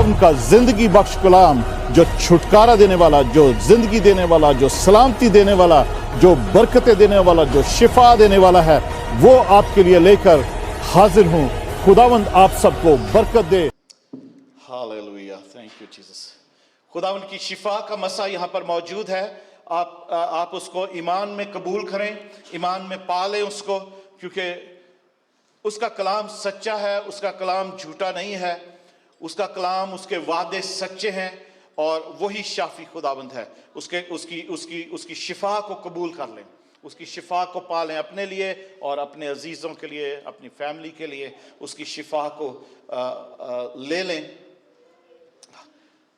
खुदावन का जिंदगी बख्श कलाम, जो छुटकारा देने वाला, जो जिंदगी देने वाला, जो सलामती देने वाला, जो बरकतें देने वाला, जो शिफा देने वाला है, वो आपके लिए लेकर हाजिर हूं। खुदावंद आप सबको बरकत दे। Hallelujah, thank you Jesus. खुदावंद की शिफा का मसा यहाँ पर मौजूद है। आप उसको ईमान में कबूल करें, ईमान में पालें उसको, क्योंकि उसका कलाम सच्चा है, उसका कलाम झूठा नहीं है, उसका कलाम, उसके वादे सच्चे हैं और वही शाफी खुदावंद है। उसकी शिफा को कबूल कर लें, उसकी शिफा को पालें अपने लिए और अपने अजीज़ों के लिए, अपनी फैमिली के लिए उसकी शिफा को ले लें।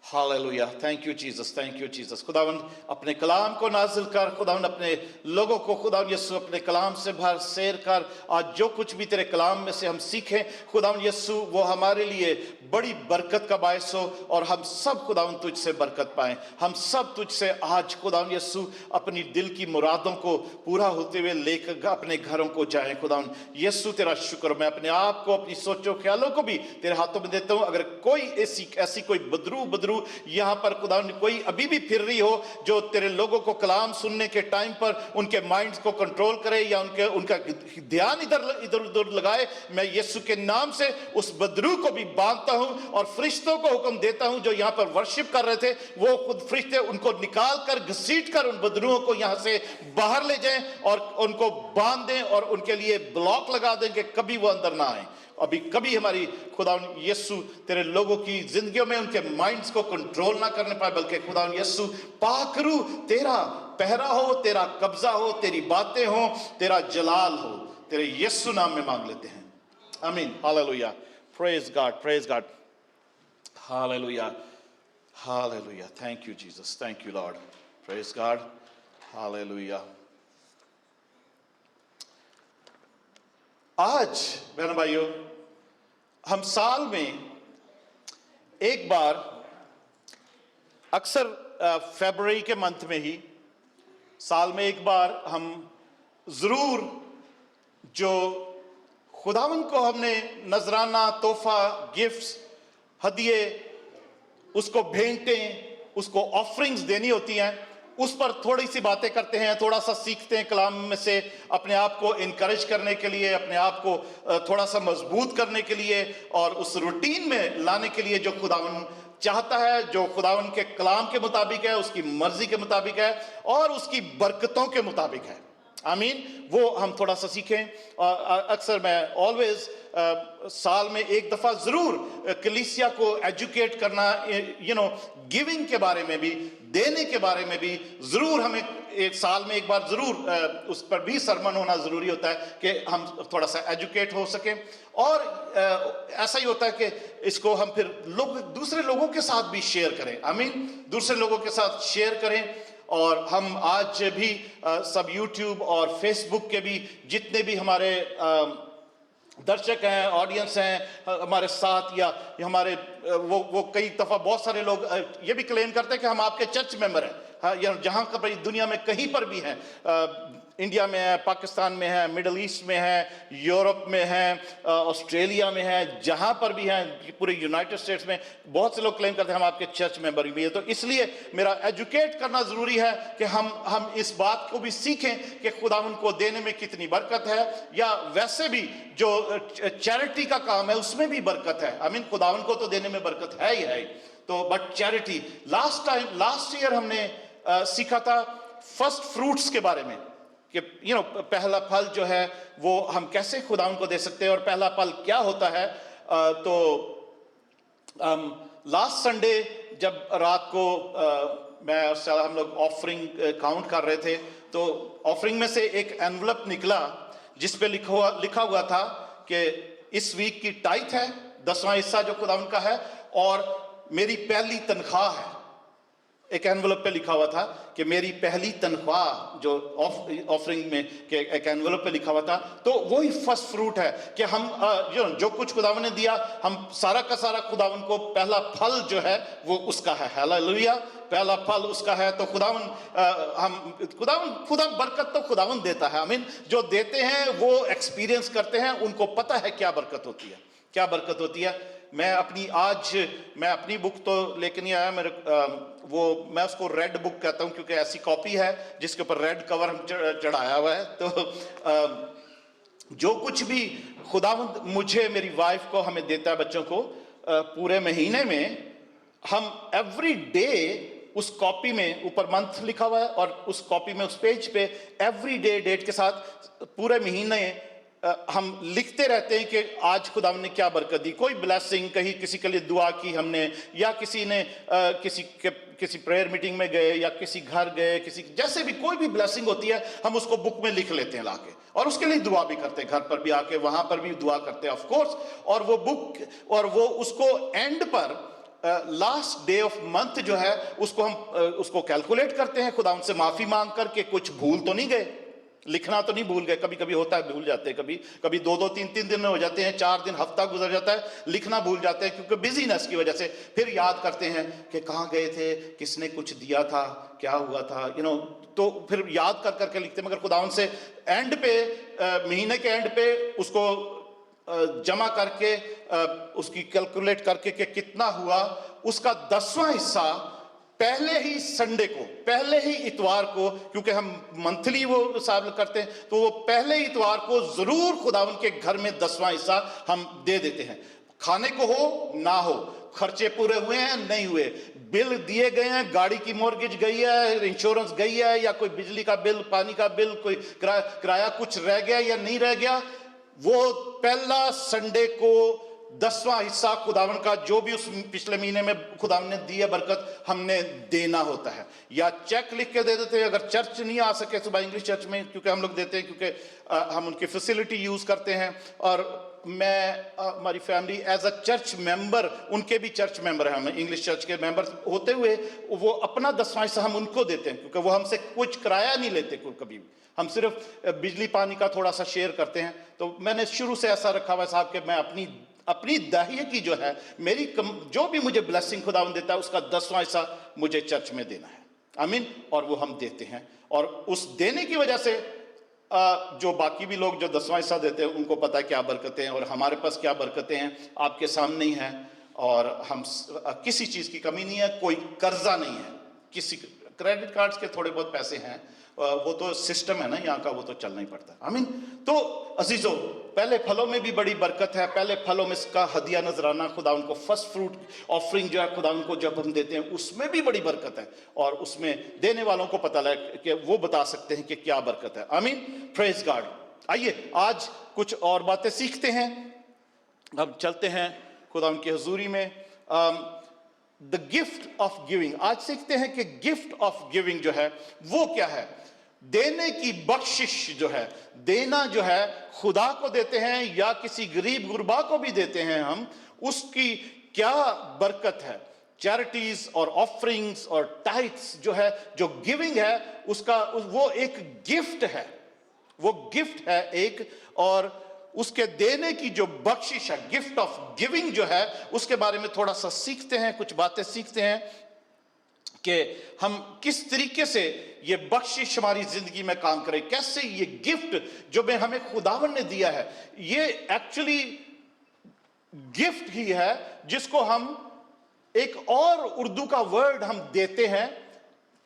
Hallelujah, thank you Jesus, thank you Jesus. खुदावंद अपने कलाम को नाजिल कर, खुदावंद अपने लोगों को, खुदावंद यीशु अपने कलाम से भर सेर कर। आज जो कुछ भी तेरे कलाम में से हम सीखें खुदावंद यीशु, वो हमारे लिए बड़ी बरकत का बायस हो और हम सब खुदावंद तुझसे बरकत पाएं। हम सब तुझसे आज खुदावंद यीशु अपनी दिल की मुरादों को पूरा होते हुए लेकर अपने घरों को जाएं। खुदावंद यीशु तेरा शुक्र, मैं अपने आप को, अपनी सोचों ख्यालों को भी तेरे हाथों में देता हूं। अगर कोई ऐसी कोई बदरू यहां पर खुदावंद कोई अभी भी फिर रही हो, जो तेरे लोगों को कलाम सुनने के टाइम पर उनके माइंड्स को कंट्रोल करे या उनका ध्यान इधर उधर लगाए, मैं यीशु के नाम से उस बदरू को भी बांधता हूं और फरिश्तों को हुक्म देता हूं जो यहां पर वर्शिप कर रहे थे, वो खुद फरिश्ते उनको निकाल कर, घसीट कर उन बदरुओं को यहां से बाहर ले जाएं और उनको बांध दें और उनके लिए ब्लॉक लगा दें कि कभी वो अंदर ना आए। अभी कभी हमारी खुदावंद यीशु तेरे लोगों की जिंदगियों में उनके माइंड्स को कंट्रोल ना करने पाए, बल्कि खुदावंद यीशु पाकरू तेरा पहरा हो, तेरा कब्जा हो, तेरी बातें हो, तेरा जलाल हो। तेरे यीशु नाम में मांग लेते हैं, आमीन। Hallelujah, praise God, praise God. Hallelujah, hallelujah, thank you Jesus, thank you Lord, praise God. Hallelujah. आज बहन भाइयों, हम साल में एक बार, अक्सर फरवरी के मंथ में ही साल में एक बार हम जरूर जो खुदावंद को हमने नजराना, तोहफा, गिफ्ट्स, हदिये, उसको भेंटें, उसको ऑफरिंग्स देनी होती हैं, उस पर थोड़ी सी बातें करते हैं, थोड़ा सा सीखते हैं कलाम में से, अपने आप को इनकरेज करने के लिए, अपने आप को थोड़ा सा मजबूत करने के लिए और उस रूटीन में लाने के लिए जो खुदावंद चाहता है, जो खुदावंद के कलाम के मुताबिक है, उसकी मर्जी के मुताबिक है और उसकी बरकतों के मुताबिक है, आमीन। वो हम थोड़ा सा सीखें। अक्सर मैं ऑलवेज साल में एक दफा जरूर कलीसिया को एजुकेट करना, गिविंग के बारे में भी, देने के बारे में भी जरूर हमें एक साल में एक बार जरूर उस पर भी सरमन होना जरूरी होता है कि हम थोड़ा सा एजुकेट हो सके। और ऐसा ही होता है कि इसको हम फिर दूसरे लोगों के साथ भी शेयर करें, आमीन, दूसरे लोगों के साथ शेयर करें। और हम आज भी सब यूट्यूब और फेसबुक के भी जितने भी हमारे दर्शक हैं, ऑडियंस हैं हमारे साथ, या हमारे वो कई दफ़ा बहुत सारे लोग ये भी क्लेम करते हैं कि हम आपके चर्च मेंबर हैं, हाँ, या जहाँ का भाई दुनिया में कहीं पर भी हैं, इंडिया में है, पाकिस्तान में है, मिडल ईस्ट में है, यूरोप में है, ऑस्ट्रेलिया में है, जहाँ पर भी हैं, पूरे यूनाइटेड स्टेट्स में बहुत से लोग क्लेम करते हैं हम आपके चर्च मेंबर भी है। तो इसलिए मेरा एजुकेट करना ज़रूरी है कि हम इस बात को भी सीखें कि खुदावंद को देने में कितनी बरकत है, या वैसे भी जो चैरिटी का काम है उसमें भी बरकत है, आई मीन खुदावंद को तो देने में बरकत है ही है। तो बट चैरिटी, लास्ट ईयर हमने सीखा था फर्स्ट फ्रूट्स के बारे में कि पहला फल जो है वो हम कैसे खुदावंद को दे सकते हैं और पहला फल क्या होता है। तो लास्ट संडे जब रात को हम लोग ऑफरिंग काउंट कर रहे थे, तो ऑफरिंग में से एक एनवलप निकला जिस पे लिखा हुआ था कि इस वीक की टाइथ है, 10वां हिस्सा जो खुदावंद का है, और मेरी पहली तनख्वाह है। एक एनवलप पे लिखा हुआ था कि मेरी पहली तनख्वाह, जो ऑफरिंग में के एक एनवलप पे लिखा हुआ था। तो वही फर्स्ट फ्रूट है कि हम जो कुछ खुदावंद ने दिया, हम सारा का सारा खुदावंद को, पहला फल जो है वो उसका है। हालेलुया, पहला फल उसका है। तो खुदा बरकत तो खुदावंद देता है, आमीन। जो देते हैं वो एक्सपीरियंस करते हैं, उनको पता है क्या बरकत होती है। क्या बरकत होती है। मैं अपनी बुक तो लेके नहीं आया, मैं उसको रेड बुक कहता हूं क्योंकि ऐसी कॉपी है जिसके ऊपर रेड कवर हम चढ़ाया हुआ है। तो जो कुछ भी खुदावंद मुझे, मेरी वाइफ को, हमें देता है, बच्चों को, पूरे महीने में हम एवरी डे उस कॉपी में ऊपर मंथ लिखा हुआ है और उस कॉपी में, उस पेज पे एवरी डे डेट के साथ पूरे महीने हम लिखते रहते हैं कि आज खुदा ने क्या बरकत दी। कोई ब्लेसिंग, कहीं किसी के लिए दुआ की हमने, या किसी ने किसी प्रेयर मीटिंग में गए या किसी घर गए, किसी जैसे भी कोई भी ब्लेसिंग होती है हम उसको बुक में लिख लेते हैं लाके, और उसके लिए दुआ भी करते हैं, घर पर भी आके वहां पर भी दुआ करते हैं ऑफ कोर्स। और वो बुक, और वो उसको एंड पर लास्ट डे ऑफ मंथ जो है उसको कैलकुलेट करते हैं, खुदा उनसे माफी मांग करके कुछ भूल तो नहीं गए, लिखना तो नहीं भूल गए। कभी कभी होता है भूल जाते हैं, कभी 2-2 3-3 दिन हो जाते हैं, 4 दिन, हफ्ता गुजर जाता है, लिखना भूल जाते हैं क्योंकि बिजीनेस की वजह से। फिर याद करते हैं कि कहाँ गए थे, किसने कुछ दिया था, क्या हुआ था, तो फिर याद कर करके लिखते हैं। मगर खुदा उनसे एंड पे, महीने के एंड पे उसको जमा करके, उसकी कैलकुलेट करके कि कितना हुआ, उसका 10वां हिस्सा पहले ही संडे को, पहले ही इतवार को, क्योंकि हम मंथली वो हिसाब करते हैं, तो वो पहले ही इतवार को जरूर खुदावन के घर में 10वां हिस्सा हम दे देते हैं। खाने को हो ना हो, खर्चे पूरे हुए हैं नहीं हुए, बिल दिए गए हैं, गाड़ी की मॉर्गेज गई है, इंश्योरेंस गई है, या कोई बिजली का बिल, पानी का बिल, कोई किराया कुछ रह गया या नहीं रह गया, वो पहला संडे को 10वां हिस्सा खुदावन का, जो भी उस पिछले महीने में खुदावन ने दी है बरकत, हमने देना होता है। या चेक लिख के दे देते हैं, अगर चर्च नहीं आ सके सुबह इंग्लिश चर्च में, क्योंकि हम लोग देते हैं, क्योंकि हम उनकी फैसिलिटी यूज करते हैं। और मैं, हमारी family as a church member, उनके भी चर्च मेंबर हैं, हम इंग्लिश चर्च के मेंबर होते हुए वो अपना 10वां हिस्सा हम उनको देते हैं, क्योंकि वो हमसे कुछ किराया नहीं लेते कभी भी, हम सिर्फ बिजली पानी का थोड़ा सा शेयर करते हैं। तो मैंने शुरू से ऐसा रखा हुआ साहब कि मैं अपनी दाहिए की जो है, मेरी जो भी मुझे ब्लेसिंग खुदावंद देता है, उसका 10वां हिस्सा मुझे चर्च में देना है। आमीन। और वो हम देते हैं, और उस देने की वजह से जो बाकी भी लोग जो 10वां हिस्सा देते हैं उनको पता है क्या बरकतें हैं, और हमारे पास क्या बरकतें हैं आपके सामने ही हैं। और हम किसी चीज की कमी नहीं है, कोई कर्जा नहीं है, किसी क्रेडिट कार्ड्स के थोड़े बहुत पैसे हैं, वो तो सिस्टम है ना यहाँ का, वो तो चलना ही पड़ता है। आमीन। तो अजीजों, पहले फलों में भी बड़ी बरकत है। पहले फलों में इसका हदिया नजराना, खुदा उनको फर्स्ट फ्रूट ऑफरिंग जो है खुदा उनको जब हम देते हैं, उसमें भी बड़ी बरकत है, और उसमें देने वालों को पता लगे कि वो बता सकते हैं कि क्या बरकत है। आमीन। Praise God. आइए आज कुछ और बातें सीखते हैं, हम चलते हैं खुदा उनकी हजूरी में। द गिफ्ट ऑफ गिविंग, आज सीखते हैं कि गिफ्ट ऑफ गिविंग जो है वो क्या है। देने की बख्शिश जो है, देना जो है, खुदा को देते हैं या किसी गरीब गुरबा को भी देते हैं हम, उसकी क्या बरकत है। चैरिटीज और ऑफरिंग्स और टाइट्स जो है, जो गिविंग है, उसका वो एक गिफ्ट है, वो गिफ्ट है एक, और उसके देने की जो बख्शिश है, गिफ्ट ऑफ गिविंग जो है, उसके बारे में थोड़ा सा सीखते हैं, कुछ बातें सीखते हैं कि हम किस तरीके से ये बख्शिश हमारी जिंदगी में काम करे, कैसे ये गिफ्ट जो हमें खुदावन ने दिया है, ये एक्चुअली गिफ्ट ही है, जिसको हम एक और उर्दू का वर्ड हम देते हैं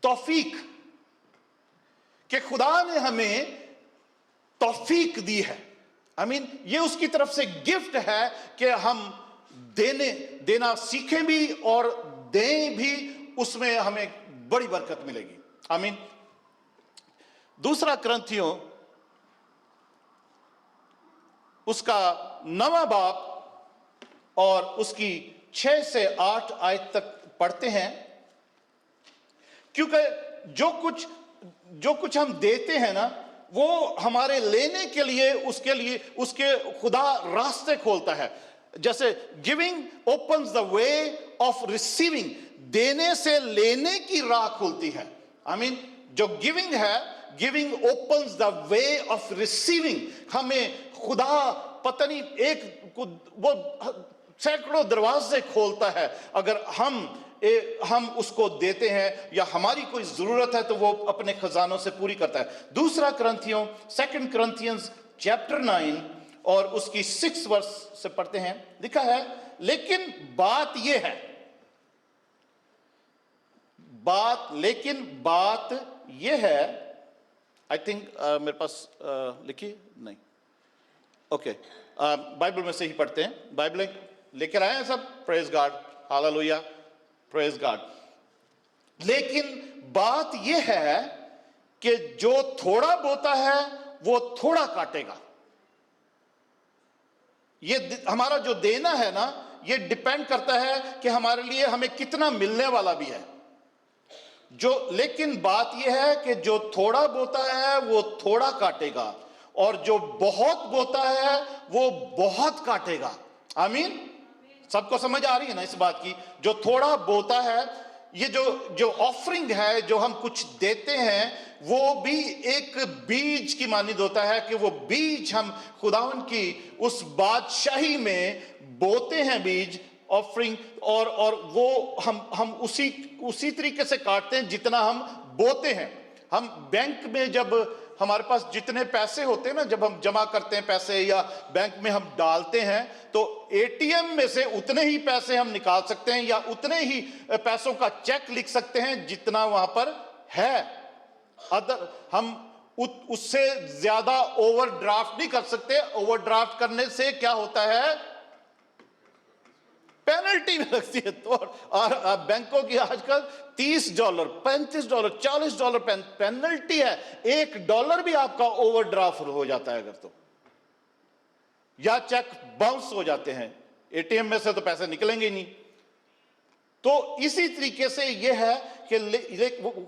तौफीक, कि खुदा ने हमें तौफीक दी है। आई मीन, ये उसकी तरफ से गिफ्ट है कि हम देना सीखें भी और दें भी, उसमें हमें बड़ी बरकत मिलेगी। आमीन। दूसरा ग्रंथियों उसका 9वां बाब और उसकी 6 से 8 आयत तक पढ़ते हैं, क्योंकि जो कुछ हम देते हैं ना, वो हमारे लेने के लिए उसके खुदा रास्ते खोलता है। जैसे giving opens the way of receiving, देने से लेने की राह खुलती है। आई मीन, जो गिविंग है, giving opens the way of receiving, हमें खुदा पता नहीं वो सैकड़ों दरवाजे खोलता है अगर हम उसको देते हैं, या हमारी कोई जरूरत है तो वो अपने खजानों से पूरी करता है। दूसरा ग्रंथियों 2 Corinthians chapter 9 और उसकी 6 वर्स से पढ़ते हैं। लिखा है, लेकिन बात यह है, बात यह है, आई थिंक मेरे पास लिखी नहीं, ओके, बाइबल में से ही पढ़ते हैं। बाइबल लेकर आए हैं सब? Praise God, hallelujah, praise God. लेकिन बात यह है कि जो थोड़ा बोता है वो थोड़ा काटेगा। ये हमारा जो देना है ना, ये डिपेंड करता है कि हमारे लिए हमें कितना मिलने वाला भी है। लेकिन बात यह है कि जो थोड़ा बोता है वो थोड़ा काटेगा, और जो बहुत बोता है वो बहुत काटेगा। आमीन। सबको समझ आ रही है ना इस बात की? जो थोड़ा बोता है, ये जो ऑफरिंग है, जो हम कुछ देते हैं, वो भी एक बीज की मानिंद होता है कि वो बीज हम खुदावन की उस बादशाही में बोते हैं, बीज ऑफरिंग, और वो हम उसी तरीके से काटते हैं जितना हम बोते हैं। हम बैंक में जब हमारे पास जितने पैसे होते हैं ना, जब हम जमा करते हैं पैसे या बैंक में हम डालते हैं, तो एटीएम में से उतने ही पैसे हम निकाल सकते हैं या उतने ही पैसों का चेक लिख सकते हैं जितना वहां पर है। हम उससे ज्यादा ओवरड्राफ्ट नहीं कर सकते। ओवरड्राफ्ट करने से क्या होता है? पेनल्टी भी लगती है। तो और बैंकों की आजकल $30, $35, $40 पेनल्टी है। $1 भी आपका ओवरड्राफ्ट हो जाता है अगर तो, या चेक बाउंस हो जाते हैं, एटीएम में से तो पैसे निकलेंगे ही नहीं। तो इसी तरीके से यह है कि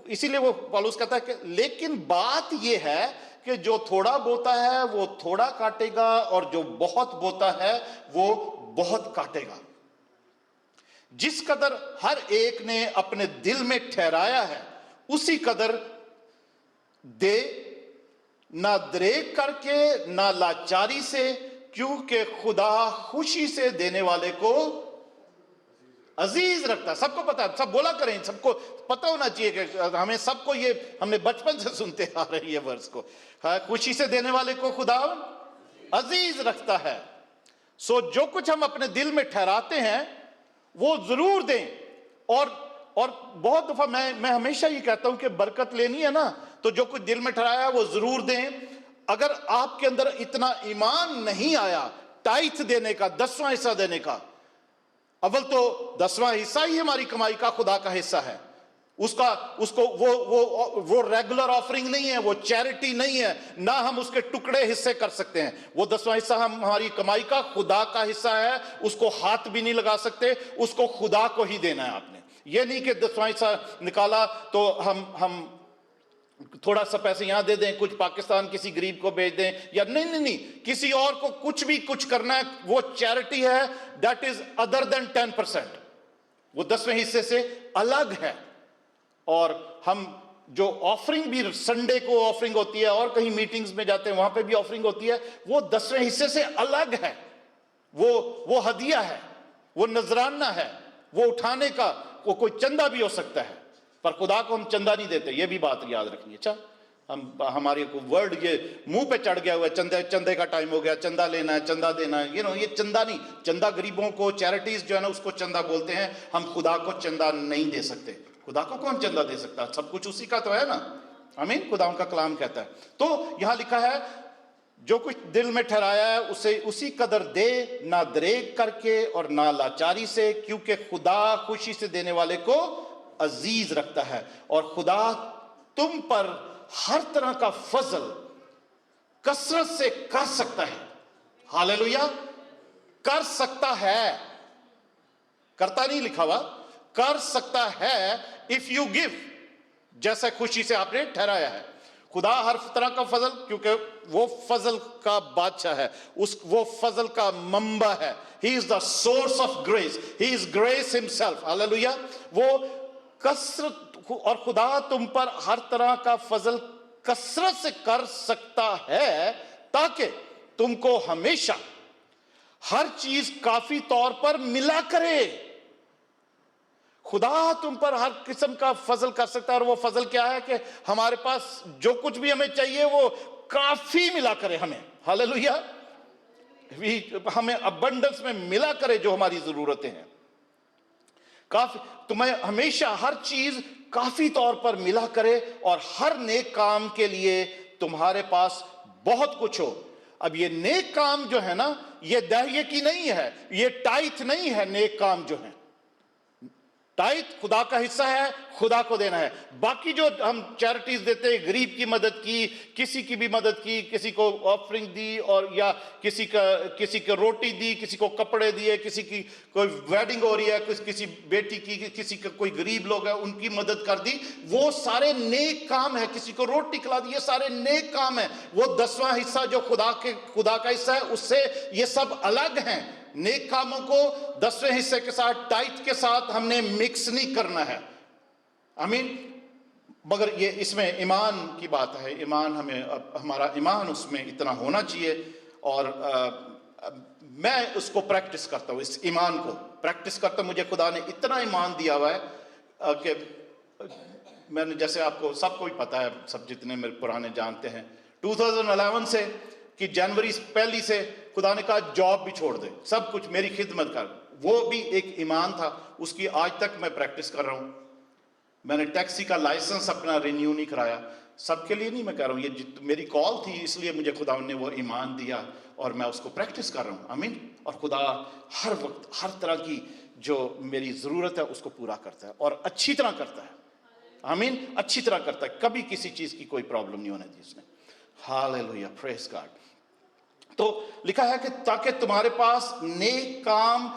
इसीलिए वो पौलुस कहता है कि लेकिन बात यह है कि जो थोड़ा बोता है वो थोड़ा काटेगा, और जो बहुत बोता है वो बहुत काटेगा। जिस कदर हर एक ने अपने दिल में ठहराया है उसी कदर दे, ना दरेक करके ना लाचारी से, क्योंकि खुदा खुशी से देने वाले को अजीज रखता है। सबको पता है, सब बोला करें, सबको पता होना चाहिए कि हमें सबको ये, हमने बचपन से सुनते आ रहे हैं ये वर्स को। खुशी से देने वाले को खुदा अजीज रखता है। सो जो कुछ हम अपने दिल में ठहराते हैं वो जरूर दें। और बहुत दफा मैं हमेशा ये कहता हूं कि बरकत लेनी है ना, तो जो कुछ दिल में ठहराया है वो जरूर दें। अगर आपके अंदर इतना ईमान नहीं आया टाइथ देने का, 10वां हिस्सा देने का, अव्वल तो 10वां हिस्सा ही हमारी कमाई का खुदा का हिस्सा है, उसको वो रेगुलर ऑफरिंग नहीं है, वो चैरिटी नहीं है, ना हम उसके टुकड़े हिस्से कर सकते हैं। वो 10वां हिस्सा हमारी कमाई का खुदा का हिस्सा है, उसको हाथ भी नहीं लगा सकते, उसको खुदा को ही देना है आपने। ये नहीं कि 10वां हिस्सा निकाला तो हम थोड़ा सा पैसे यहां दे दें, कुछ पाकिस्तान किसी गरीब को भेज दें, या नहीं, किसी और को कुछ करना है, वो चैरिटी है, दैट इज अदर देन 10%, वो 10वें हिस्से से अलग है। और हम जो ऑफरिंग भी, संडे को ऑफरिंग होती है और कहीं मीटिंग्स में जाते हैं वहां पे भी ऑफरिंग होती है, वो 10वें हिस्से से अलग है। वो हदिया है, वो नजराना है, वो उठाने का कोई चंदा भी हो सकता है, पर खुदा को हम चंदा नहीं देते। ये भी बात याद रखनी है। अच्छा, हमारे को वर्ड ये मुंह पे चढ़ गया हुआ है, चंदे का टाइम हो गया, चंदा लेना है, चंदा देना है, ये चंदा नहीं। चंदा गरीबों को, चैरिटीज जो है ना उसको चंदा बोलते हैं। हम खुदा को चंदा नहीं दे सकते। खुदा को कौन चंदा दे सकता है? सब कुछ उसी का तो है ना। आमीन। खुदा उनका कलाम कहता है। तो यहां लिखा है जो कुछ दिल में ठहराया है उसे उसी कदर दे, ना दरेक करके और ना लाचारी से, क्योंकि खुदा खुशी से देने वाले को अजीज रखता है। और खुदा तुम पर हर तरह का फजल कसरत से कर सकता है। हालेलुया। कर सकता है, करता नहीं लिखा हुआ, कर सकता है इफ यू गिव, जैसे खुशी से आपने ठहराया है। खुदा हर तरह का फजल, क्योंकि वो फजल का बादशाह है, वो फजल का मंबा है। He is the source of grace, he is grace himself. Hallelujah. वो कसरत, और खुदा तुम पर हर तरह का फजल कसरत से कर सकता है ताकि तुमको हमेशा हर चीज काफी तौर पर मिला करे। खुदा तुम पर हर किस्म का फजल कर सकता है, और वो फजल क्या है कि हमारे पास जो कुछ भी हमें चाहिए वो काफी मिला करे हमें। हालेलुया। हमें अबंडेंस में मिला करे जो हमारी जरूरतें हैं। काफी तुम्हें हमेशा हर चीज काफी तौर पर मिला करे और हर नेक काम के लिए तुम्हारे पास बहुत कुछ हो। अब ये नेक काम जो है ना, ये दाहिए की नहीं है, ये टाइथ नहीं है। नेक काम जो है, टाइथ खुदा का हिस्सा है, खुदा को देना है। बाकी जो हम चैरिटीज देते हैं, गरीब की मदद की, किसी की भी मदद की, किसी को ऑफरिंग दी, और या किसी को रोटी दी, किसी को कपड़े दिए, किसी की कोई वेडिंग हो रही है, किसी बेटी की, किसी का कोई गरीब लोग है उनकी मदद कर दी, वो सारे नेक काम है। किसी को रोटी खिला दी, ये सारे नेक काम है। वो 10वां हिस्सा जो खुदा का हिस्सा है, उससे ये सब अलग हैं। नेक कामों को 10वें हिस्से के साथ, टाइथ के साथ हमने मिक्स नहीं करना है। आमीन। मगर ये इसमें ईमान की बात है। ईमान हमारा ईमान उसमें इतना होना चाहिए, और मैं उसको प्रैक्टिस करता हूँ, इस ईमान को प्रैक्टिस करता हूँ। मुझे खुदा ने इतना ईमान दिया हुआ है कि मैंने, जैसे आपको सबको ही पता है, सब जितने मेरे पुराने जानते हैं, 2011 से कि जनवरी पहली से खुदा ने कहा जॉब भी छोड़ दे, सब कुछ मेरी खिदमत कर। वो भी एक ईमान था, उसकी आज तक मैं प्रैक्टिस कर रहा हूँ। मैंने टैक्सी का लाइसेंस अपना रिन्यू नहीं कराया। सबके लिए नहीं मैं कह रहा हूँ, ये मेरी कॉल थी, इसलिए मुझे खुदा ने वो ईमान दिया और मैं उसको प्रैक्टिस कर रहा हूँ। आमीन। और खुदा हर वक्त हर तरह की जो मेरी ज़रूरत है उसको पूरा करता है, और अच्छी तरह करता है। आमीन। अच्छी तरह करता है, कभी किसी चीज़ की कोई प्रॉब्लम नहीं होने दी उसने। Hallelujah, praise God. तो लिखा है कि ताकि तुम्हारे पास नेक काम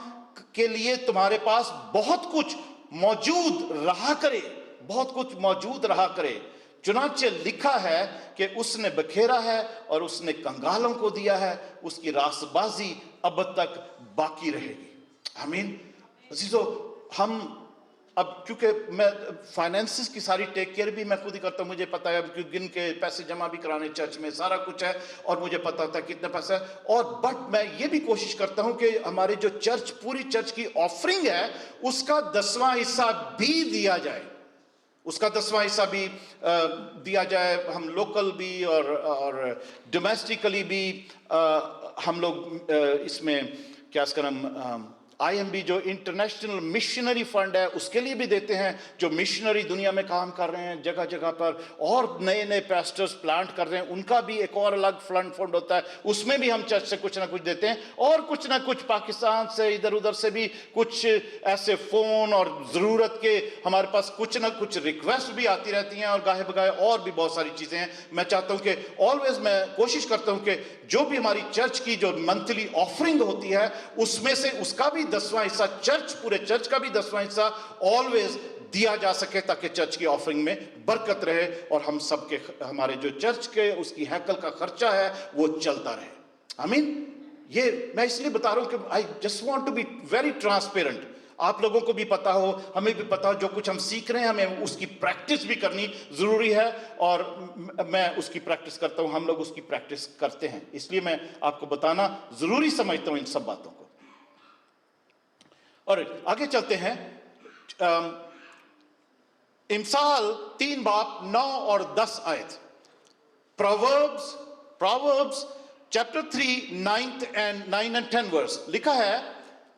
के लिए तुम्हारे पास बहुत कुछ मौजूद रहा करे, बहुत कुछ मौजूद रहा करे। चुनाचे लिखा है कि उसने बखेरा है और उसने कंगालों को दिया है, उसकी रासबाजी अब तक बाकी रहेगी। आमीन। अजीजों, हम अब क्योंकि मैं फाइनेंसिस की सारी टेक केयर भी मैं खुद ही करता हूँ, मुझे पता है कि गिन के पैसे जमा भी कराने चर्च में, सारा कुछ है, और मुझे पता होता है कितना पैसा है। और बट मैं ये भी कोशिश करता हूँ कि हमारे जो चर्च, पूरी चर्च की ऑफरिंग है, उसका 10वां हिस्सा भी दिया जाए, उसका 10वां हिस्सा भी दिया जाए। हम लोकल भी और डोमेस्टिकली भी हम लोग इसमें क्या इसका नाम IMB जो इंटरनेशनल मिशनरी फंड है, उसके लिए भी देते हैं, जो मिशनरी दुनिया में काम कर रहे हैं जगह जगह पर, और नए नए पास्टर्स प्लांट कर रहे हैं, उनका भी एक और अलग फंड होता है, उसमें भी हम चर्च से कुछ ना कुछ देते हैं। और कुछ ना कुछ पाकिस्तान से, इधर उधर से भी कुछ ऐसे फ़ोन और ज़रूरत के हमारे पास कुछ ना कुछ रिक्वेस्ट भी आती रहती हैं, और गाहे बगाहे और भी बहुत सारी चीज़ें हैं। मैं चाहता हूँ कि ऑलवेज मैं कोशिश करता हूँ कि जो भी हमारी चर्च की जो मंथली ऑफरिंग होती है, उसमें से उसका भी 10वां हिस्सा, चर्च, पूरे चर्च का भी 10वां हिस्सा ऑलवेज दिया जा सके, ताकि चर्च की ऑफरिंग में बरकत रहे, और हम सबके, हमारे जो चर्च के उसकी हैकल का खर्चा है वो चलता रहे। आमीन। ये मैं इसलिए बता रहा हूं कि I just want to be very transparent. आप लोगों को भी पता हो, हमें भी पता हो, जो कुछ हम सीख रहे हैं हमें उसकी प्रैक्टिस भी करनी जरूरी है, और मैं उसकी प्रैक्टिस करता हूं, हम लोग उसकी प्रैक्टिस करते हैं, इसलिए मैं आपको बताना जरूरी समझता हूं इन सब बातों को। और आगे चलते हैं। इमसाल 3 बाब 9 और 10 आयत। प्रोवर्ब्स चैप्टर 3 9 and 10 वर्स लिखा है,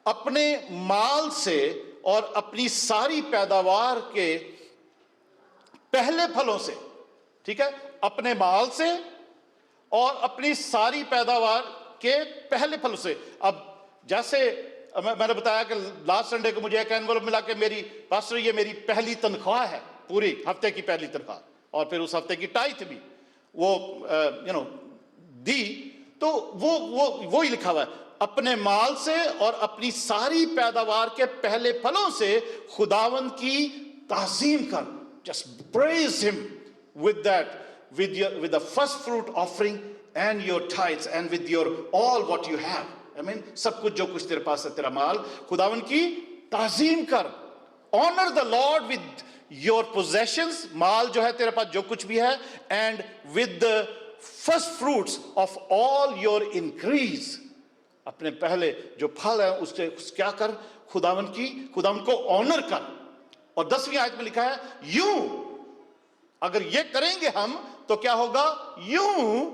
अपने माल से और अपनी सारी पैदावार के पहले फलों से, ठीक है, अपने माल से और अपनी सारी पैदावार के पहले फलों से। अब जैसे मैंने बताया कि लास्ट संडे को मुझे एक एनवलप मिला कि मेरी पास्टर, ये मेरी पहली तनख्वाह है, पूरी हफ्ते की पहली तनख्वाह, और फिर उस हफ्ते की टाइथ भी वो दी। तो वो ही लिखा हुआ है, अपने माल से और अपनी सारी पैदावार के पहले फलों से खुदावंद की ताज़ीम कर। Just praise him with that, with the first fruit offering and your tithes and with your all what you have. I mean, सब कुछ जो कुछ तेरे पास है, तेरा माल, खुदावंद की ताज़ीम कर। Honor the Lord with your possessions, माल जो है तेरे पास जो कुछ भी है, and with the first fruits of all your increase, अपने पहले जो फल है उससे क्या कर, खुदावंद को ऑनर कर। और 10वीं आयत में लिखा है, यूं अगर ये करेंगे हम तो क्या होगा, यूं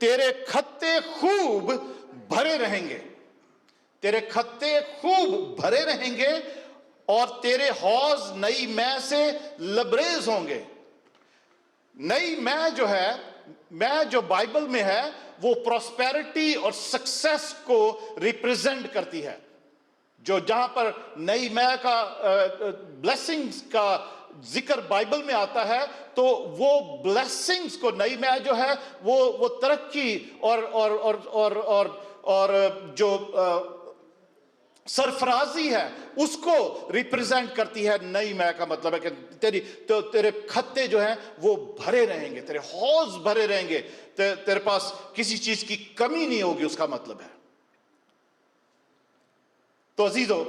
तेरे खत्ते खूब भरे रहेंगे, तेरे खत्ते खूब भरे रहेंगे और तेरे हौज नई मै से लबरेज होंगे। नई मै जो है, मै जो बाइबल में है वो प्रॉस्पेरिटी और सक्सेस को रिप्रेजेंट करती है। जो जहां पर नई मै का ब्लेसिंग्स का जिक्र बाइबल में आता है, तो वो ब्लेसिंग्स को, नई मै जो है वो तरक्की और जो सरफराजी है उसको रिप्रेजेंट करती है। नई मै का मतलब है कि तेरे खत्ते जो हैं वो भरे रहेंगे, तेरे हौज भरे रहेंगे, तेरे पास किसी चीज की कमी नहीं होगी, उसका मतलब है। तो अजीजों,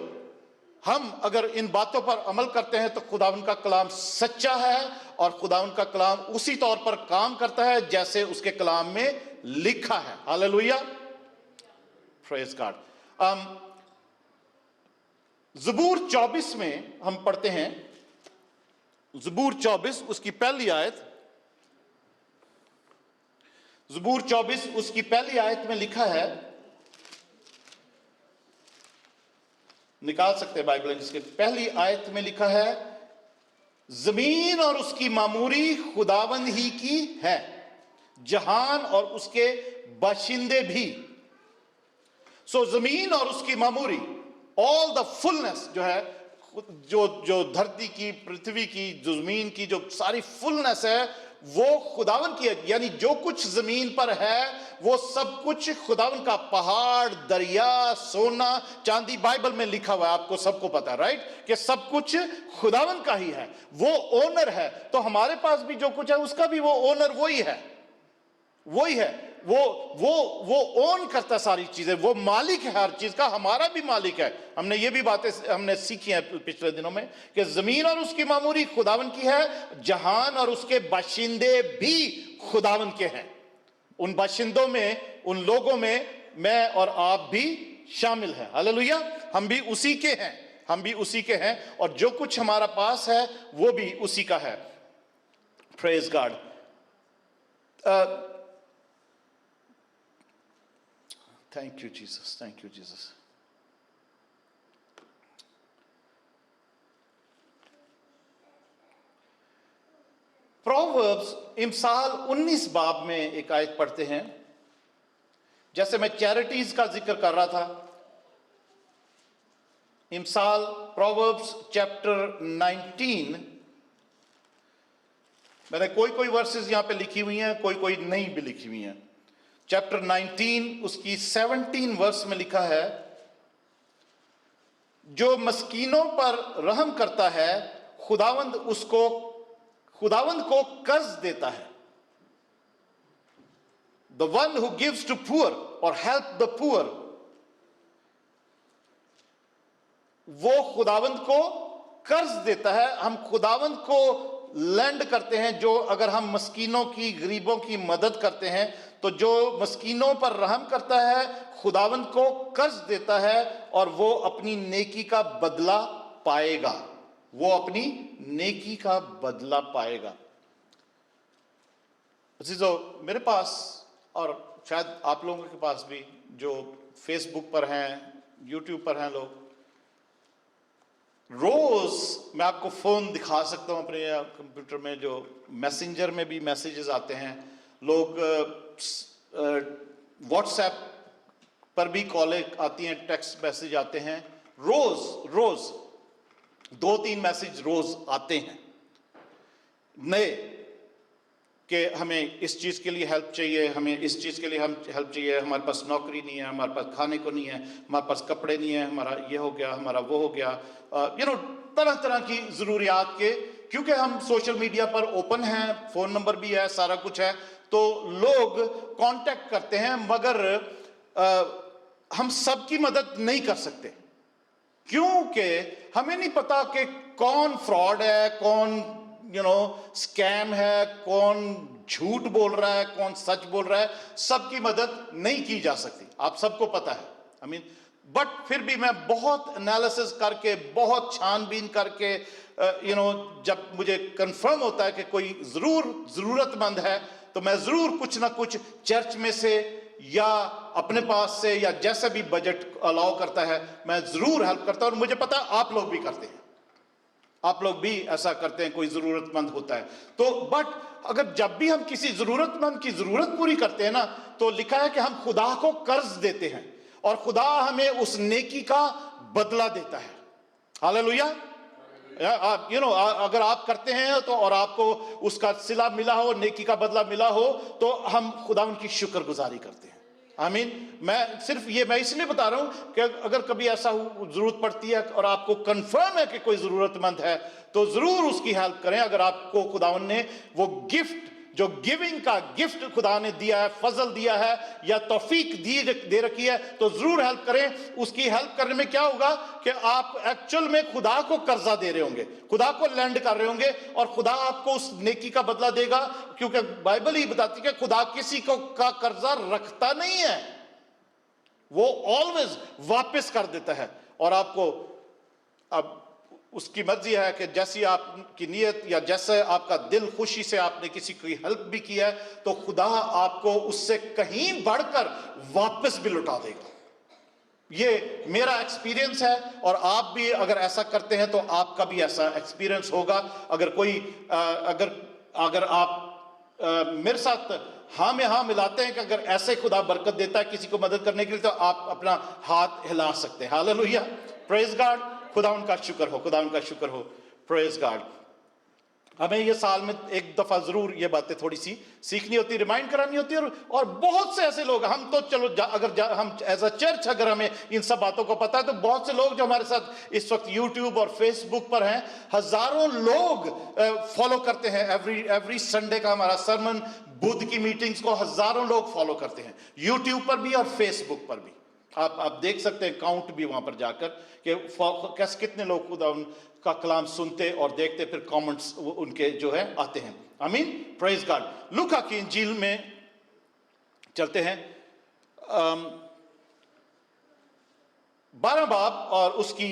हम अगर इन बातों पर अमल करते हैं तो खुदावंद का कलाम सच्चा है और खुदावंद का कलाम उसी तौर पर काम करता है जैसे उसके कलाम में लिखा है। Hallelujah, praise God. ज़बूर 24 में हम पढ़ते हैं, ज़बूर 24 उसकी पहली आयत, ज़बूर 24 उसकी पहली आयत में लिखा है, निकाल सकते हैं बाइबल, जिसके पहली आयत में लिखा है, जमीन और उसकी मामूरी खुदावंद ही की है, जहान और उसके बाशिंदे भी। सो जमीन और उसकी मामूरी, ऑल द फुलनेस जो है, जो धरती की, पृथ्वी की, जो जमीन की जो सारी फुलनेस है वो खुदावन की है। यानी जो कुछ जमीन पर है वो सब कुछ खुदावन का, पहाड़, दरिया, सोना, चांदी, बाइबल में लिखा हुआ है, आपको सबको पता है, राइट, कि सब कुछ खुदावन का ही है। वो ओनर है, तो हमारे पास भी जो कुछ है उसका भी वो ओनर वही है, वही है। वो ओन करता सारी चीजें, वो मालिक है हर चीज का, हमारा भी मालिक है। हमने ये भी बातें हमने सीखी हैं पिछले दिनों में कि जमीन और उसकी मामूरी खुदावन की है, जहान और उसके बाशिंदे भी खुदावन के हैं। उन बाशिंदों में, उन लोगों में मैं और आप भी शामिल हैं। हालेलुया, हम भी उसी के हैं, हम भी उसी के हैं, और जो कुछ हमारा पास है वो भी उसी का है। Praise God. Thank you Jesus, thank you Jesus. Proverbs इमसाल 19 बाब में एक आयत पढ़ते हैं। जैसे मैं चैरिटीज का जिक्र कर रहा था, इमसाल प्रोवर्ब्स चैप्टर 19, मैंने कोई वर्सेस यहां पे लिखी हुई हैं, कोई नहीं भी लिखी हुई हैं। चैप्टर 19 उसकी 17 वर्स में लिखा है, जो मस्कीनों पर रहम करता है खुदावंद को कर्ज देता है। The one who gives to poor और हेल्प द पुअर, वो खुदावंद को कर्ज देता है। हम खुदावंद को लैंड करते हैं, जो अगर हम मस्कीनों की, गरीबों की मदद करते हैं, तो जो मस्कीनों पर रहम करता है खुदावंद को कर्ज देता है और वो अपनी नेकी का बदला पाएगा, वो अपनी नेकी का बदला पाएगा। अजीजों, मेरे पास और शायद आप लोगों के पास भी, जो फेसबुक पर हैं, यूट्यूब पर हैं लोग, रोज मैं आपको फोन दिखा सकता हूं अपने कंप्यूटर में, जो मैसेंजर में भी मैसेजेस आते हैं, लोग व्हाट्सएप पर भी कॉलें आती हैं, टेक्स्ट मैसेज आते हैं, रोज 2-3 मैसेज रोज आते हैं नए, कि हमें इस चीज़ के लिए हेल्प चाहिए, हमें इस चीज़ के लिए हम हेल्प चाहिए, हमारे पास नौकरी नहीं है, हमारे पास खाने को नहीं है, हमारे पास कपड़े नहीं है, हमारा ये हो गया, हमारा वो हो गया, तरह तरह की ज़रूरियात के, क्योंकि हम सोशल मीडिया पर ओपन हैं, फ़ोन नंबर भी है, सारा कुछ है, तो लोग कांटेक्ट करते हैं, मगर हम सबकी मदद नहीं कर सकते, क्योंकि हमें नहीं पता कि कौन फ्रॉड है, कौन स्कैम है, कौन झूठ बोल रहा है, कौन सच बोल रहा है। सबकी मदद नहीं की जा सकती, आप सबको पता है। बट फिर भी मैं बहुत एनालिसिस करके, बहुत छानबीन करके, जब मुझे कंफर्म होता है कि कोई जरूरतमंद है, तो मैं जरूर कुछ ना कुछ चर्च में से या अपने पास से या जैसा भी बजट अलाउ करता है, मैं जरूर हेल्प करता हूं। और मुझे पता है आप लोग भी करते हैं, आप लोग भी ऐसा करते हैं, कोई जरूरतमंद होता है तो। बट अगर जब भी हम किसी जरूरतमंद की जरूरत पूरी करते हैं ना, तो लिखा है कि हम खुदा को कर्ज देते हैं और खुदा हमें उस नेकी का बदला देता है। हालेलुया। आप अगर आप करते हैं तो और आपको उसका सिला मिला हो, नेकी का बदला मिला हो, तो हम खुदा उनकी शुक्रगुजारी करते हैं। आमीन। मैं सिर्फ ये मैं इसलिए बता रहा हूं कि अगर कभी ऐसा जरूरत पड़ती है और आपको कंफर्म है कि कोई जरूरतमंद है, तो जरूर उसकी हेल्प करें। अगर आपको खुदावन ने वो गिफ्ट, जो गिविंग का गिफ्ट खुदा ने दिया है, फजल दिया है या तौफीक दे रखी है, तो जरूर हेल्प करें। उसकी हेल्प करने में क्या होगा कि आप एक्चुअल में खुदा को कर्जा दे रहे होंगे, खुदा को लैंड कर रहे होंगे, और खुदा आपको उस नेकी का बदला देगा। क्योंकि बाइबल ही बताती है कि खुदा किसी को का कर्जा रखता नहीं है, वो ऑलवेज वापस कर देता है। और आपको अब उसकी मर्जी है कि जैसी आपकी नीयत या जैसे आपका दिल खुशी से आपने किसी की हेल्प भी किया है, तो खुदा आपको उससे कहीं बढ़कर वापस भी लौटा देगा। ये मेरा एक्सपीरियंस है, और आप भी अगर ऐसा करते हैं तो आपका भी ऐसा एक्सपीरियंस होगा। अगर कोई अगर आप मेरे साथ हाँ में हाँ मिलाते हैं कि अगर ऐसे खुदा बरकत देता है किसी को मदद करने के लिए, तो आप अपना हाथ हिला सकते हैं। Hallelujah, praise God. खुदा उनका शुक्र हो, खुदा उनका शुक्र हो, प्रेज गॉड। हमें ये साल में एक दफा जरूर ये बातें थोड़ी सी सीखनी होती, रिमाइंड करानी होती है। और बहुत से ऐसे लोग, हम तो चलो हम एज अ चर्च अगर हमें इन सब बातों को पता है, तो बहुत से लोग जो हमारे साथ इस वक्त यूट्यूब और फेसबुक पर हैं, हजारों लोग फॉलो करते हैं। एवरी संडे का हमारा सरमन, बुध की मीटिंग्स को हजारों लोग फॉलो करते हैं, यूट्यूब पर भी और फेसबुक पर भी। आप देख सकते हैं काउंट भी वहां पर जाकर कि कैसे कितने लोग खुदा उनका कलाम सुनते और देखते, फिर कमेंट्स उनके जो है आते हैं। आमीन, प्रेज गॉड। लूका की इंजील में चलते हैं, 12 बाब और उसकी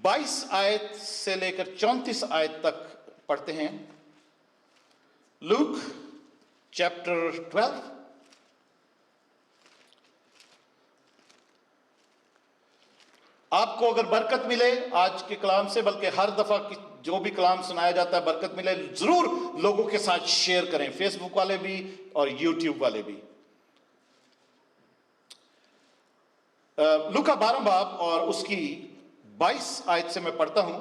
22 आयत से लेकर 34 आयत तक पढ़ते हैं। Luke chapter 12। आपको अगर बरकत मिले आज के कलाम से, बल्कि हर दफा जो भी कलाम सुनाया जाता है बरकत मिले, जरूर लोगों के साथ शेयर करें, फेसबुक वाले भी और यूट्यूब वाले भी। लूका 12 बाब और उसकी 22 आयत से मैं पढ़ता हूं।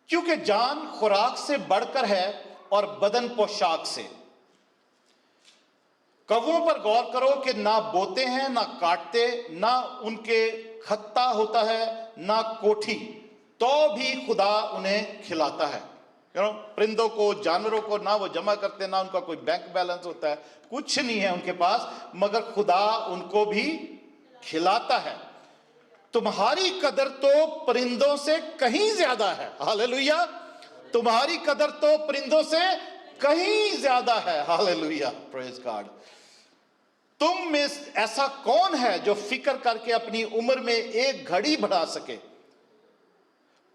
क्योंकि जान खुराक से बढ़कर है और बदन पोशाक से। कौवों पर गौर करो कि ना बोते हैं ना काटते, ना उनके खत्ता होता है ना कोठी, तो भी खुदा उन्हें खिलाता है। परिंदों को, जानवरों को ना वो जमा करते, ना उनका कोई बैंक बैलेंस होता है, कुछ नहीं है उनके पास, मगर खुदा उनको भी खिलाता है। तुम्हारी कदर तो परिंदों से कहीं ज्यादा है। हालेलुया, तुम्हारी कदर तो परिंदों से कहीं ज्यादा है। Hallelujah, praise God. तुम में ऐसा कौन है जो फिक्र करके अपनी उम्र में एक घड़ी बढ़ा सके?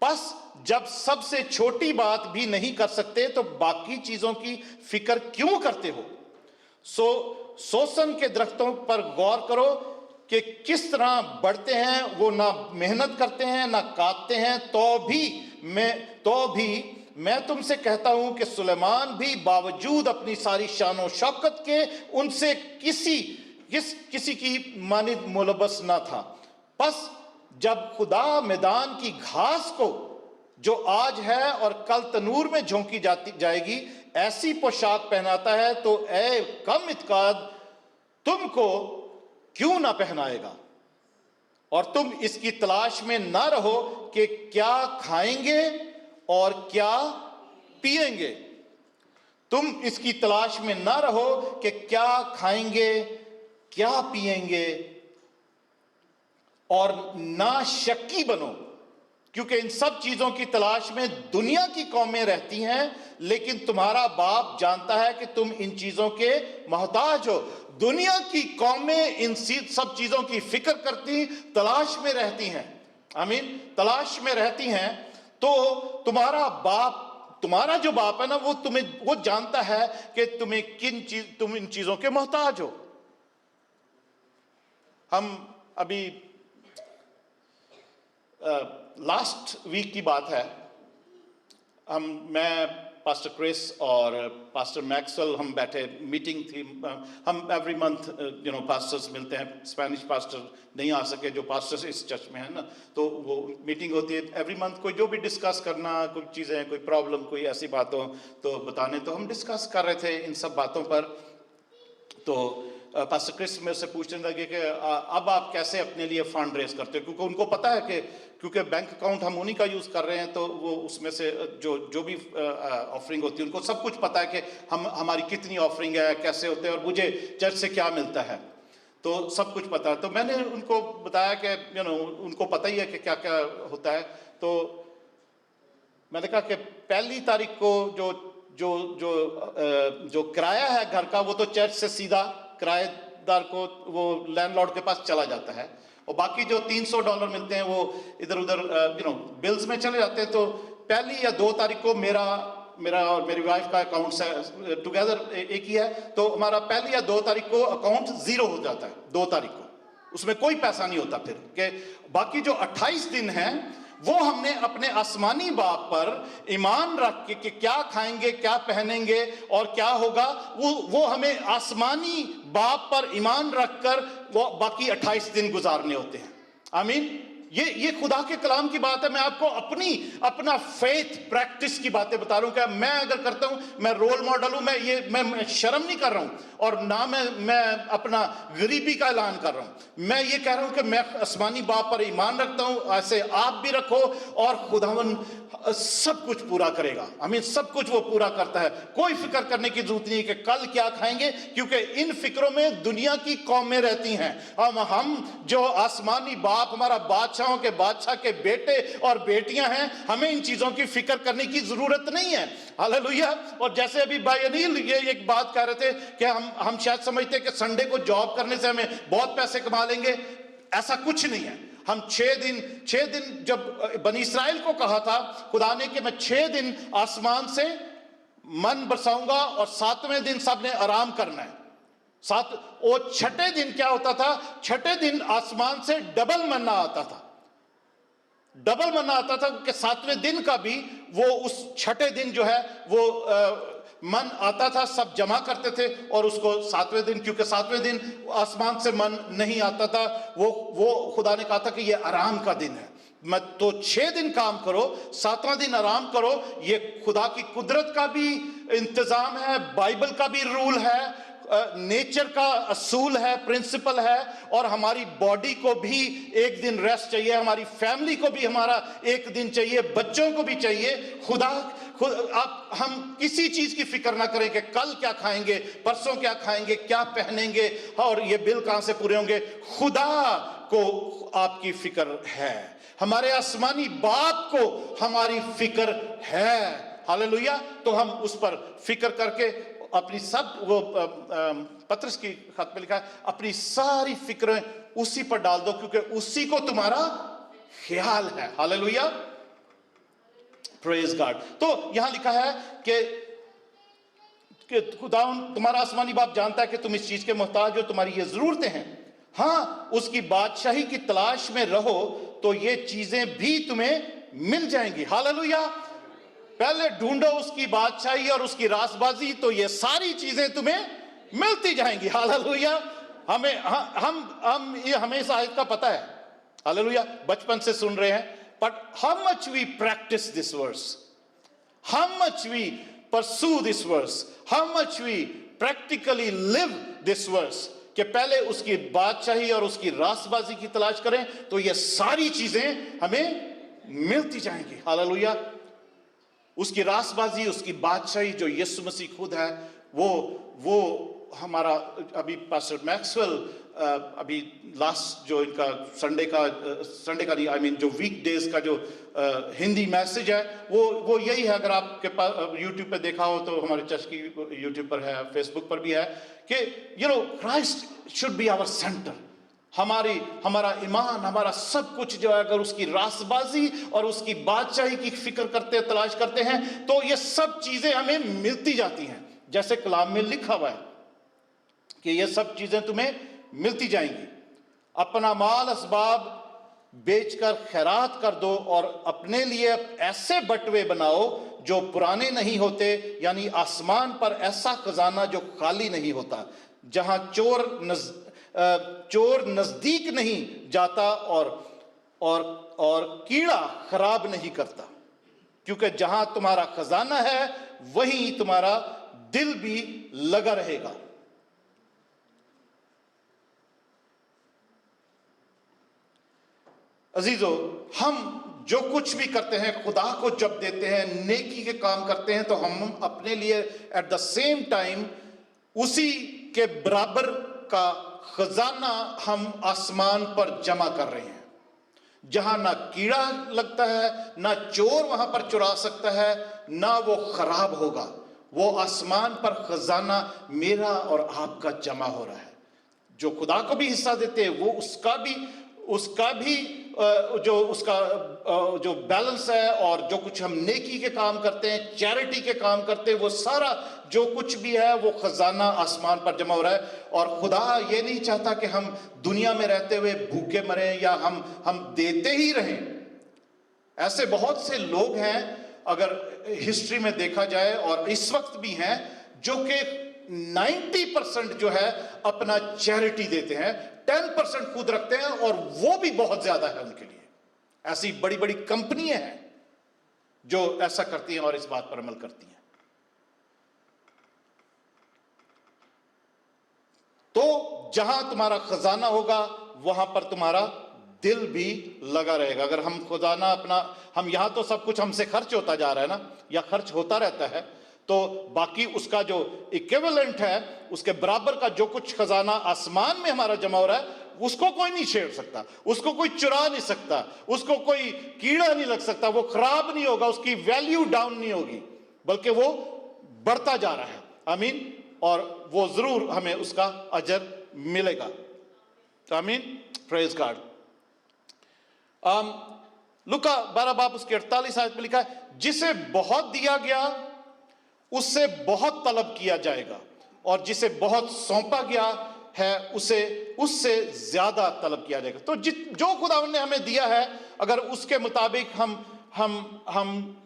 बस जब सबसे छोटी बात भी नहीं कर सकते, तो बाकी चीजों की फिक्र क्यों करते हो? सोसन के दरख्तों पर गौर करो कि किस तरह बढ़ते हैं, वो ना मेहनत करते हैं ना काटते हैं, तो भी मैं तुमसे कहता हूं कि सुलेमान भी बावजूद अपनी सारी शानो शौकत के उनसे किसी की मानिद मुलबस ना था। बस जब खुदा मैदान की घास को, जो आज है और कल तनूर में झोंकी जाएगी, ऐसी पोशाक पहनाता है, तो ऐ कम इत्काद तुमको क्यों ना पहनाएगा? और तुम इसकी तलाश में ना रहो कि क्या खाएंगे और क्या पिएंगे। तुम इसकी तलाश में ना रहो कि क्या खाएंगे क्या पिएंगे, और ना शक्की बनो, क्योंकि इन सब चीजों की तलाश में दुनिया की कौमें रहती हैं, लेकिन तुम्हारा बाप जानता है कि तुम इन चीजों के मोहताज हो। दुनिया की कौमें इन सब चीजों की फिक्र करती, तलाश में रहती हैं। आमीन, तलाश में रहती हैं। तो तुम्हारा बाप तुम्हारा जो बाप है ना वो जानता है कि तुम इन चीजों के मोहताज हो। हम अभी लास्ट वीक की बात है, मैं पास्टर क्रिस और पास्टर मैक्सवेल हम बैठे, मीटिंग थी। हम एवरी मंथ पास्टर्स मिलते हैं। स्पेनिश पास्टर नहीं आ सके जो पास्टर्स इस चर्च में है ना, तो वो मीटिंग होती है एवरी मंथ। कोई जो भी डिस्कस करना, कोई चीज़ें, कोई प्रॉब्लम, कोई ऐसी बातों तो बताने, तो हम डिस्कस कर रहे थे इन सब बातों पर। तो पास्टर क्रिस मेरे से पूछने लगे कि अब आप कैसे अपने लिए फंड रेज करते हो, क्योंकि उनको पता है कि क्योंकि बैंक अकाउंट हम उन्हीं का यूज़ कर रहे हैं, तो वो उसमें से जो भी ऑफरिंग होती है उनको सब कुछ पता है कि हमारी कितनी ऑफरिंग है, कैसे होते हैं और मुझे चर्च से क्या मिलता है, तो सब कुछ पता है। तो मैंने उनको बताया कि उनको पता ही है कि क्या क्या होता है। तो मैंने कहा कि 1 तारीख को जो किराया है घर का, वो तो चर्च से सीधा किराएदार को, वो लैंडलॉर्ड के पास चला जाता है, और बाकी जो $300 मिलते हैं वो इधर उधर बिल्स में चले जाते हैं। तो 1 या 2 तारीख को मेरा और मेरी वाइफ का अकाउंट टुगेदर एक ही है, तो हमारा 1 या 2 तारीख को अकाउंट जीरो हो जाता है। 2 तारीख को उसमें कोई पैसा नहीं होता फिर के। बाकी जो 28 दिन हैं वो हमने अपने आसमानी बाप पर ईमान रख के कि क्या खाएंगे, क्या पहनेंगे और क्या होगा, वो हमें आसमानी बाप पर ईमान रखकर वो बाकी 28 दिन गुजारने होते हैं। आमीन। ये खुदा के कलाम की बात है। मैं आपको अपना फेथ प्रैक्टिस की बातें बता रहा हूं। क्या मैं अगर करता हूं, मैं रोल मॉडल हूं, मैं शर्म नहीं कर रहा हूं, और ना मैं अपना गरीबी का ऐलान कर रहा हूं। मैं ये कह रहा हूं कि मैं आसमानी बाप पर ईमान रखता हूं, ऐसे आप भी रखो, और खुदावन सब कुछ पूरा करेगा। आमीन। सब कुछ वो पूरा करता है। कोई फिक्र करने की जरूरत नहीं है कि कल क्या खाएंगे, क्योंकि इन फिक्रों में दुनिया की कौमें रहती हैं। हम जो आसमानी बाप, हमारा बादशाहों के बादशाह के बेटे और बेटियां हैं, हमें इन चीजों की फिक्र करने की जरूरत नहीं है। हालेलुया। और जैसे अभी भाई अनिल ये एक बात कह रहे थे कि हम शायद समझते हैं कि संडे को जॉब करने से हमें बहुत पैसे कमा लेंगे। ऐसा कुछ नहीं है। हम 6 दिन जब बनी इस्राएल को कहा था खुदा ने कि मैं 6 दिन आसमान से मन बरसाऊंगा और 7वें दिन सबने आराम करना है। और 6ठे दिन क्या होता था? 6ठे दिन आसमान से डबल मन्ना आता था। डबल मन्ना आता था कि 7वें दिन का भी वो उस 6ठे दिन जो है वो मन आता था, सब जमा करते थे और उसको 7वें दिन, क्योंकि 7वें दिन आसमान से मन नहीं आता था, वो खुदा ने कहा था कि ये आराम का दिन है। मैं तो 6 दिन काम करो, 7वां दिन आराम करो। ये खुदा की कुदरत का भी इंतजाम है, बाइबल का भी रूल है, नेचर का असूल है, प्रिंसिपल है। और हमारी बॉडी को भी एक दिन रेस्ट चाहिए, हमारी फैमिली को भी हमारा एक दिन चाहिए, बच्चों को भी चाहिए। हम किसी चीज की फिक्र ना करें कि कल क्या खाएंगे, परसों क्या खाएंगे, क्या पहनेंगे और ये बिल कहां से पूरे होंगे। खुदा को आपकी फिक्र है, हमारे आसमानी बाप को हमारी फिक्र है। हालेलुया। तो हम उस पर फिक्र करके अपनी सब, वो पत्रस की खत में लिखा है, अपनी सारी फिक्रें उसी पर डाल दो, क्योंकि उसी को तुम्हारा ख्याल है। हालेलुया। Praise God. तो यहां लिखा है कि खुदा तुम्हारा आसमानी बाप जानता है कि तुम इस चीज के मोहताज हो, तुम्हारी ये जरूरतें हैं। हाँ, उसकी बादशाही की तलाश में रहो तो ये चीजें भी तुम्हें मिल जाएंगी। हालेलुया। पहले ढूंढो उसकी बादशाही और उसकी रासबाजी, तो ये सारी चीजें तुम्हें मिलती जाएंगी। हालेलुया। हमें इस आयत का पता है। हालेलुया। बचपन से सुन रहे हैं। But how much we practice this verse, how much we pursue this verse, how much we practically live this verse, कि पहले उसकी बादशाही और उसकी रासबाजी की तलाश करें तो ये सारी चीजें हमें मिलती जाएंगी। हालेलुया। उसकी रासबाजी, उसकी बादशाही जो यीशु मसीह खुद है, वो हमारा, अभी पास्टर मैक्सवेल अभी लास्ट जो इनका संडे का नहीं, आई मीन जो वीक डेज का जो हिंदी मैसेज है वो यही है। अगर आपके पास यूट्यूब पे देखा हो तो हमारे चर्च की यूट्यूब पर है, फेसबुक पर भी है, कि Christ should be our centre. हमारा ईमान, हमारा सब कुछ जो है, अगर उसकी रासबाजी और उसकी बादशाही की फिक्र करते, तलाश करते हैं, तो ये सब चीजें हमें मिलती जाती हैं। जैसे कलाम में लिखा हुआ है कि ये सब चीजें तुम्हें मिलती जाएंगी। अपना माल असबाब बेचकर खैरात कर दो और अपने लिए ऐसे बटवे बनाओ जो पुराने नहीं होते, यानी आसमान पर ऐसा खजाना जो खाली नहीं होता, जहां चोर नजदीक नहीं जाता और कीड़ा खराब नहीं करता, क्योंकि जहां तुम्हारा खजाना है वहीं तुम्हारा दिल भी लगा रहेगा। अजीजों, हम जो कुछ भी करते हैं, खुदा को जब देते हैं, नेकी के काम करते हैं, तो हम अपने लिए एट द सेम टाइम उसी के बराबर का खजाना हम आसमान पर जमा कर रहे हैं, जहां ना कीड़ा लगता है, ना चोर वहां पर चुरा सकता है, ना वो खराब होगा। वो आसमान पर खजाना मेरा और आपका जमा हो रहा है। जो खुदा को भी हिस्सा देते हैं, वो उसका भी जो बैलेंस है, और जो कुछ हम नेकी के काम करते हैं, चैरिटी के काम करते हैं, वो सारा जो कुछ भी है वो खजाना आसमान पर जमा हो रहा है। और खुदा ये नहीं चाहता कि हम दुनिया में रहते हुए भूखे मरें या हम देते ही रहें। ऐसे बहुत से लोग हैं, अगर हिस्ट्री में देखा जाए, और इस वक्त भी हैं, जो कि 90% जो है अपना चैरिटी देते हैं, 10% खुद रखते हैं, और वो भी बहुत ज्यादा है उनके लिए। ऐसी बड़ी बड़ी कंपनियां हैं जो ऐसा करती हैं और इस बात पर अमल करती हैं। तो जहां तुम्हारा खजाना होगा वहां पर तुम्हारा दिल भी लगा रहेगा। अगर हम खजाना अपना, हम यहां तो सब कुछ हमसे खर्च होता जा रहा है ना, या खर्च होता रहता है, तो बाकी उसका जो इक्विवेलेंट है, उसके बराबर का जो कुछ खजाना आसमान में हमारा जमा हो रहा है, उसको कोई नहीं छेड़ सकता, उसको कोई चुरा नहीं सकता, उसको कोई कीड़ा नहीं लग सकता, वो खराब नहीं होगा, उसकी वैल्यू डाउन नहीं होगी, बल्कि वो बढ़ता जा रहा है। आमीन। और वो जरूर हमें उसका अजर मिलेगा। आमीन। Praise God. लुका 12 बाब उसके 48 आयत में लिखा है, जिसे बहुत दिया गया उससे बहुत तलब किया जाएगा, और जिसे बहुत सौंपा गया है उससे ज्यादा तलब किया जाएगा। तो जो खुदा ने हमें दिया है, अगर उसके मुताबिक हम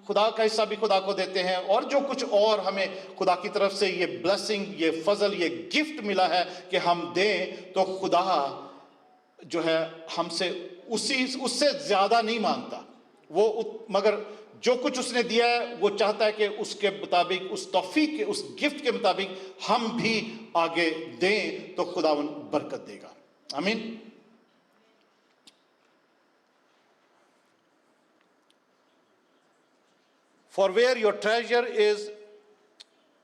खुदा का हिस्सा भी खुदा को देते हैं, और जो कुछ और हमें खुदा की तरफ से ये ब्लेसिंग, ये फजल, ये गिफ्ट मिला है कि हम दें, तो खुदा जो है हमसे उससे ज्यादा नहीं मांगता वो, मगर जो कुछ उसने दिया है वो चाहता है कि उसके मुताबिक, उस तौफीक के, उस गिफ्ट के मुताबिक हम भी आगे दें, तो खुदावन बरकत देगा। आमीन। For where your treasure is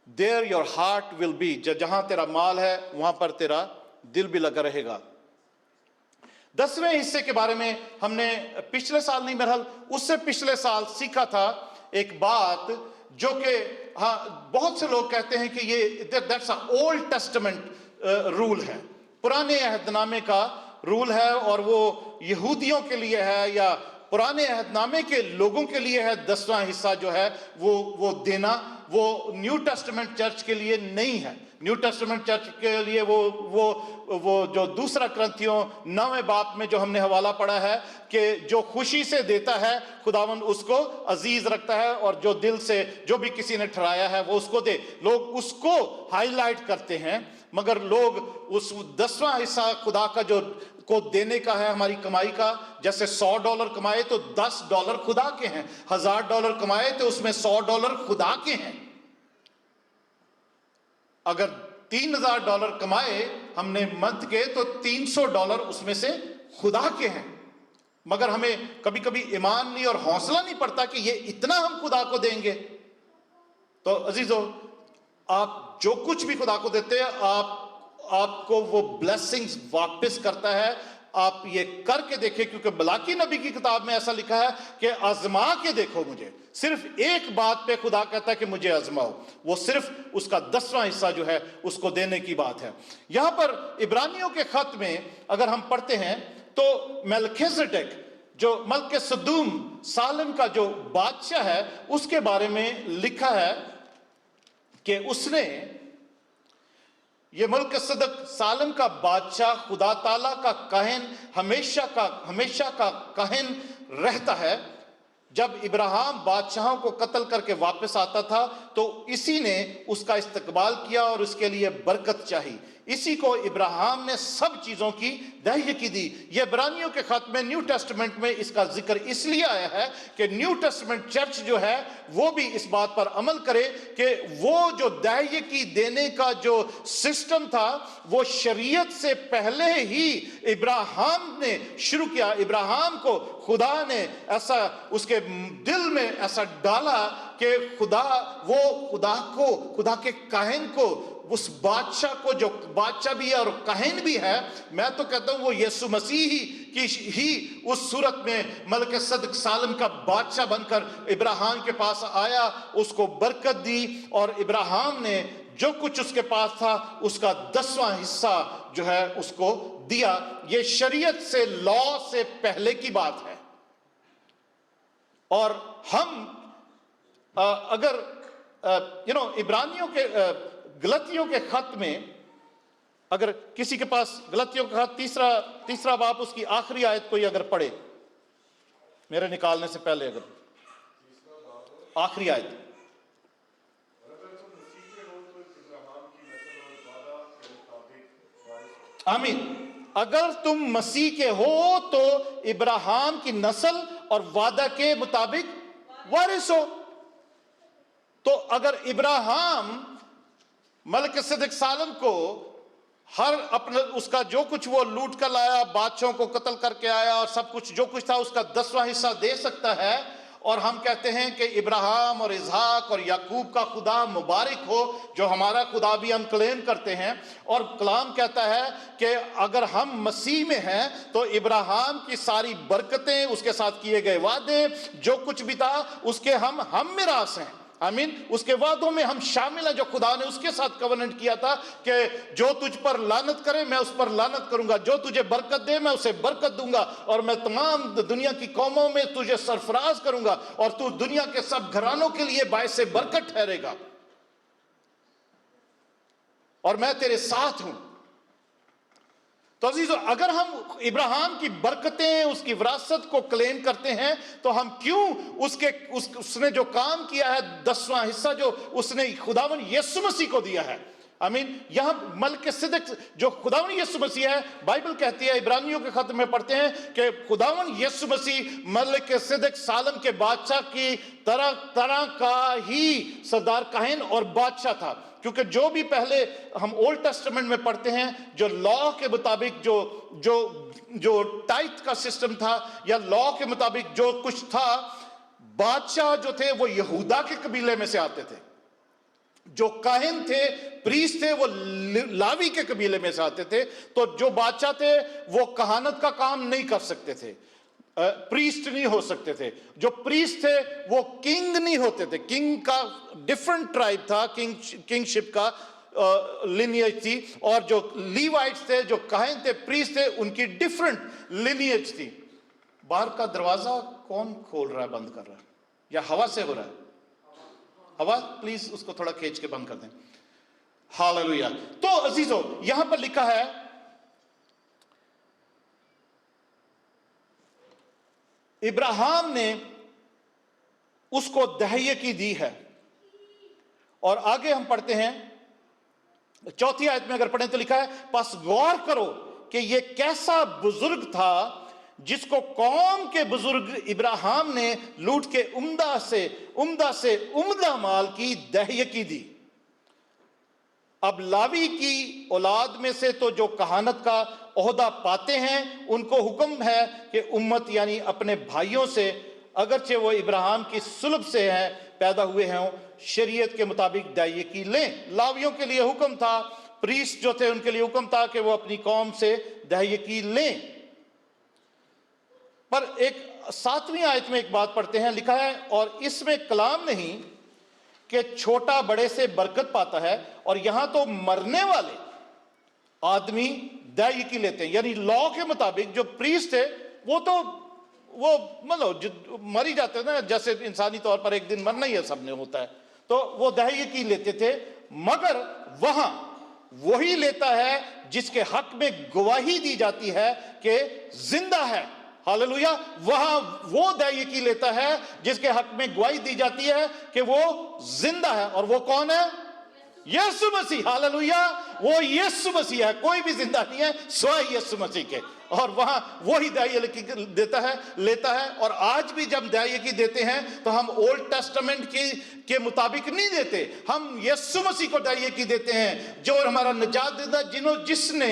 there your heart will be. जहां तेरा माल है वहां पर तेरा दिल भी लगा रहेगा। 10वें हिस्से के बारे में हमने पिछले साल नहीं, बहरहाल उससे पिछले साल सीखा था एक बात, जो कि हाँ, बहुत से लोग कहते हैं कि ये that's a old testament rule है, पुराने अहदनामे का रूल है, और वो यहूदियों के लिए है या पुराने अहदनामे के लोगों के लिए है। 10वां हिस्सा जो है वो देना, वो न्यू टेस्टामेंट चर्च के लिए नहीं है। न्यू टेस्टामेंट चर्च के लिए वो जो दूसरा ग्रंथियों 9वें बाब में जो हमने हवाला पढ़ा है कि जो खुशी से देता है खुदावन उसको अजीज रखता है, और जो दिल से जो भी किसी ने ठहराया है वो उसको दे। लोग उसको हाईलाइट करते हैं, मगर लोग उस 10वां हिस्सा खुदा का जो को देने का है, हमारी कमाई का, जैसे $100 कमाए तो $10 खुदा के हैं, $1000 कमाए तो उसमें $100 खुदा के हैं। अगर $3000 कमाए हमने मंथ के, तो $300 उसमें से खुदा के हैं। मगर हमें कभी कभी ईमान नहीं और हौसला नहीं पड़ता कि ये इतना हम खुदा को देंगे। तो अजीजों, आप जो कुछ भी खुदा को देते हैं, आपको वो ब्लेसिंग्स वापस करता है आप ये करके देखें, क्योंकि मलाकी नबी की किताब में ऐसा लिखा है कि आजमा के देखो मुझे। सिर्फ एक बात पे खुदा कहता है कि मुझे आजमाओ, वो सिर्फ उसका 10वां हिस्सा जो है उसको देने की बात है। यहां पर इब्रानियों के खत में अगर हम पढ़ते हैं तो मेल्किसेदेक जो मल्क सदूम सालम का जो बादशाह है उसके बारे में लिखा है कि उसने, ये मल्क सदक सालम का बादशाह खुदा ताला का कहन हमेशा का कहन रहता है। जब इब्राहिम बादशाहों को कत्ल करके वापस आता था तो इसी ने उसका इस्तकबाल किया और उसके लिए बरकत चाहिए। इसी को इब्राहिम ने सब चीजों की दहयकी दी। ये इब्रानियों के खत में न्यू टेस्टमेंट में इसका जिक्र इसलिए आया है कि न्यू टेस्टमेंट चर्च जो है वो भी इस बात पर अमल करे कि वो जो दहयकी देने का जो सिस्टम था वो शरीयत से पहले ही इब्राहिम ने शुरू किया। इब्राहिम को खुदा ने ऐसा उसके दिल में ऐसा डाला कि खुदा के काहिन को, उस बादशाह को जो बादशाह भी है और काहिन भी है, मैं तो कहता हूं वो यीशु मसीह ही उस सूरत में मलक सदक सालम का बादशाह बनकर इब्राहिम के पास आया, उसको बरकत दी और इब्राहिम ने जो कुछ उसके पास था उसका 10वां हिस्सा जो है उसको दिया। ये शरीयत से, लॉ से पहले की बात है। और हम अगर इब्रानियों के गलतियों के खत में, अगर किसी के पास गलतियों का खत तीसरा बाब उसकी आखिरी आयत कोई अगर पढ़े मेरे निकालने से पहले, अगर आखिरी आयत, आमीन, अगर तुम मसीह के हो तो इब्राहिम की नस्ल और वादा के मुताबिक वारिस हो। तो अगर इब्राहिम मलिकिसिदक सालम को हर अपने उसका जो कुछ वो लूट कर लाया, बादशाहों को कत्ल करके आया और सब कुछ जो कुछ था उसका 10वां हिस्सा दे सकता है, और हम कहते हैं कि इब्राहिम और इसहाक और याकूब का खुदा मुबारक हो, जो हमारा खुदा भी हम क्लेम करते हैं। और कलाम कहता है कि अगर हम मसीह में हैं तो इब्राहिम की सारी बरकतें, उसके साथ किए गए वादे, जो कुछ भी था उसके हम मिरास हैं। आमीन, उसके वादों में हम शामिल हैं जो खुदा ने उसके साथ कवनेंट किया था कि जो तुझ पर लानत करे मैं उस पर लानत करूंगा, जो तुझे बरकत दे मैं उसे बरकत दूंगा, और मैं तमाम दुनिया की कौमों में तुझे सरफराज करूंगा और तू दुनिया के सब घरानों के लिए बायसे बरकत ठहरेगा, और मैं तेरे साथ हूं। तो अजीजों, अगर हम इब्राहिम की बरकतें, उसकी विरासत को क्लेम करते हैं तो हम क्यों उसने जो काम किया है 10वां हिस्सा जो उसने खुदावन यीशु मसीह को दिया है। आमीन, यहां मलिकिसिदक जो खुदावन यीशु मसीह है, बाइबल कहती है, इब्रानियों के खत में पढ़ते हैं कि खुदावन यीशु मसीह मलिकिसिदक सालम के बादशाह की तरह का ही सरदार काहिन और बादशाह था। क्योंकि जो भी पहले हम ओल्ड टेस्टामेंट में पढ़ते हैं, जो लॉ के मुताबिक जो टाइथ का सिस्टम था या लॉ के मुताबिक जो कुछ था, बादशाह जो थे वो यहूदा के कबीले में से आते थे, जो काहिन थे, प्रीस्ट थे, वो लावी के कबीले में से आते थे। तो जो बादशाह थे वो कहानत का काम नहीं कर सकते थे, प्रीस्ट नहीं हो सकते थे। जो प्रीस्ट थे वो किंग नहीं होते थे, किंग का डिफरेंट ट्राइब था, किंगशिप का लिनियज थी। और जो लीवाइट्स थे, जो काहिन थे, प्रीस्ट थे, उनकी डिफरेंट लिनियज थी। बाहर का दरवाजा कौन खोल रहा है, बंद कर रहा है, या हवा से हो रहा है? हवा, प्लीज उसको थोड़ा खींच के बंद कर दें। हालेलुया। तो अजीजों, यहां पर लिखा है इब्राहिम ने उसको दहयकी दी है। और आगे हम पढ़ते हैं 4थी आयत में, अगर पढ़ें तो लिखा है, बस गौर करो कि यह कैसा बुजुर्ग था जिसको कौम के बुजुर्ग इब्राहिम ने लूट के उम्दा से उम्दा माल की दहयकी दी। अब लावी की औलाद में से तो जो कहानत का ओहदा पाते हैं उनको हुक्म है कि उम्मत यानी अपने भाइयों से, अगरचे वो इब्राहिम की सुलभ से हैं, पैदा हुए हैं, शरीयत के मुताबिक दहयकी लें। लावियों के लिए हुक्म था, प्रीस्ट जो थे उनके लिए हुक्म था कि वो अपनी कौम से दहयकी लें। पर एक 7वीं आयत में एक बात पढ़ते हैं, लिखा है और इसमें कलाम नहीं कि छोटा बड़े से बरकत पाता है, और यहां तो मरने वाले आदमी दायकी लेते हैं। यानी लॉ के मुताबिक जो प्रीस्ट है वो मतलब मर ही जाते हैं ना, जैसे इंसानी तौर पर एक दिन मरना ही है, सबने होता है, तो वो दायकी लेते थे। मगर वहां वही लेता है जिसके हक में गवाही दी जाती है कि जिंदा है। हालेलुया। वहां वो दायकी लेता है जिसके हक में गवाही दी जाती है कि वो जिंदा है, और वो कौन है? यीशु मसीह। हालेलुया। वो यीशु मसीह है, कोई भी जिंदा नहीं है सिवाय यीशु मसीह के, और वहां वही दायकी देता है, लेता है। और आज भी जब दायकी देते हैं तो हम ओल्ड टेस्टामेंट के मुताबिक नहीं देते, हम यीशु मसीह को दायकी देते हैं जो हमारा निजात देता, जिसने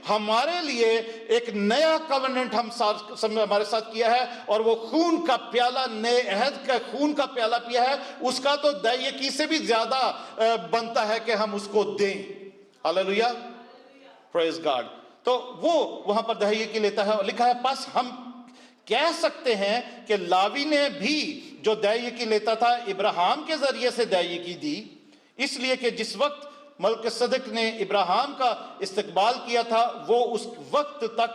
हमारे लिए एक नया कवेनेंट हमारे साथ किया है, और वो खून का प्याला, नए अहद का खून का प्याला पिया है, उसका तो दायकी से भी ज्यादा बनता है कि हम उसको दें। Hallelujah, praise God. तो वो वहां पर दायकी लेता है, और लिखा है बस हम कह सकते हैं कि लावी ने भी जो दायकी लेता था इब्राहिम के जरिए से दायकी दी, इसलिए कि जिस वक्त मलकिसदक ने इब्राहिम का इस्तकबाल किया था वो उस वक्त तक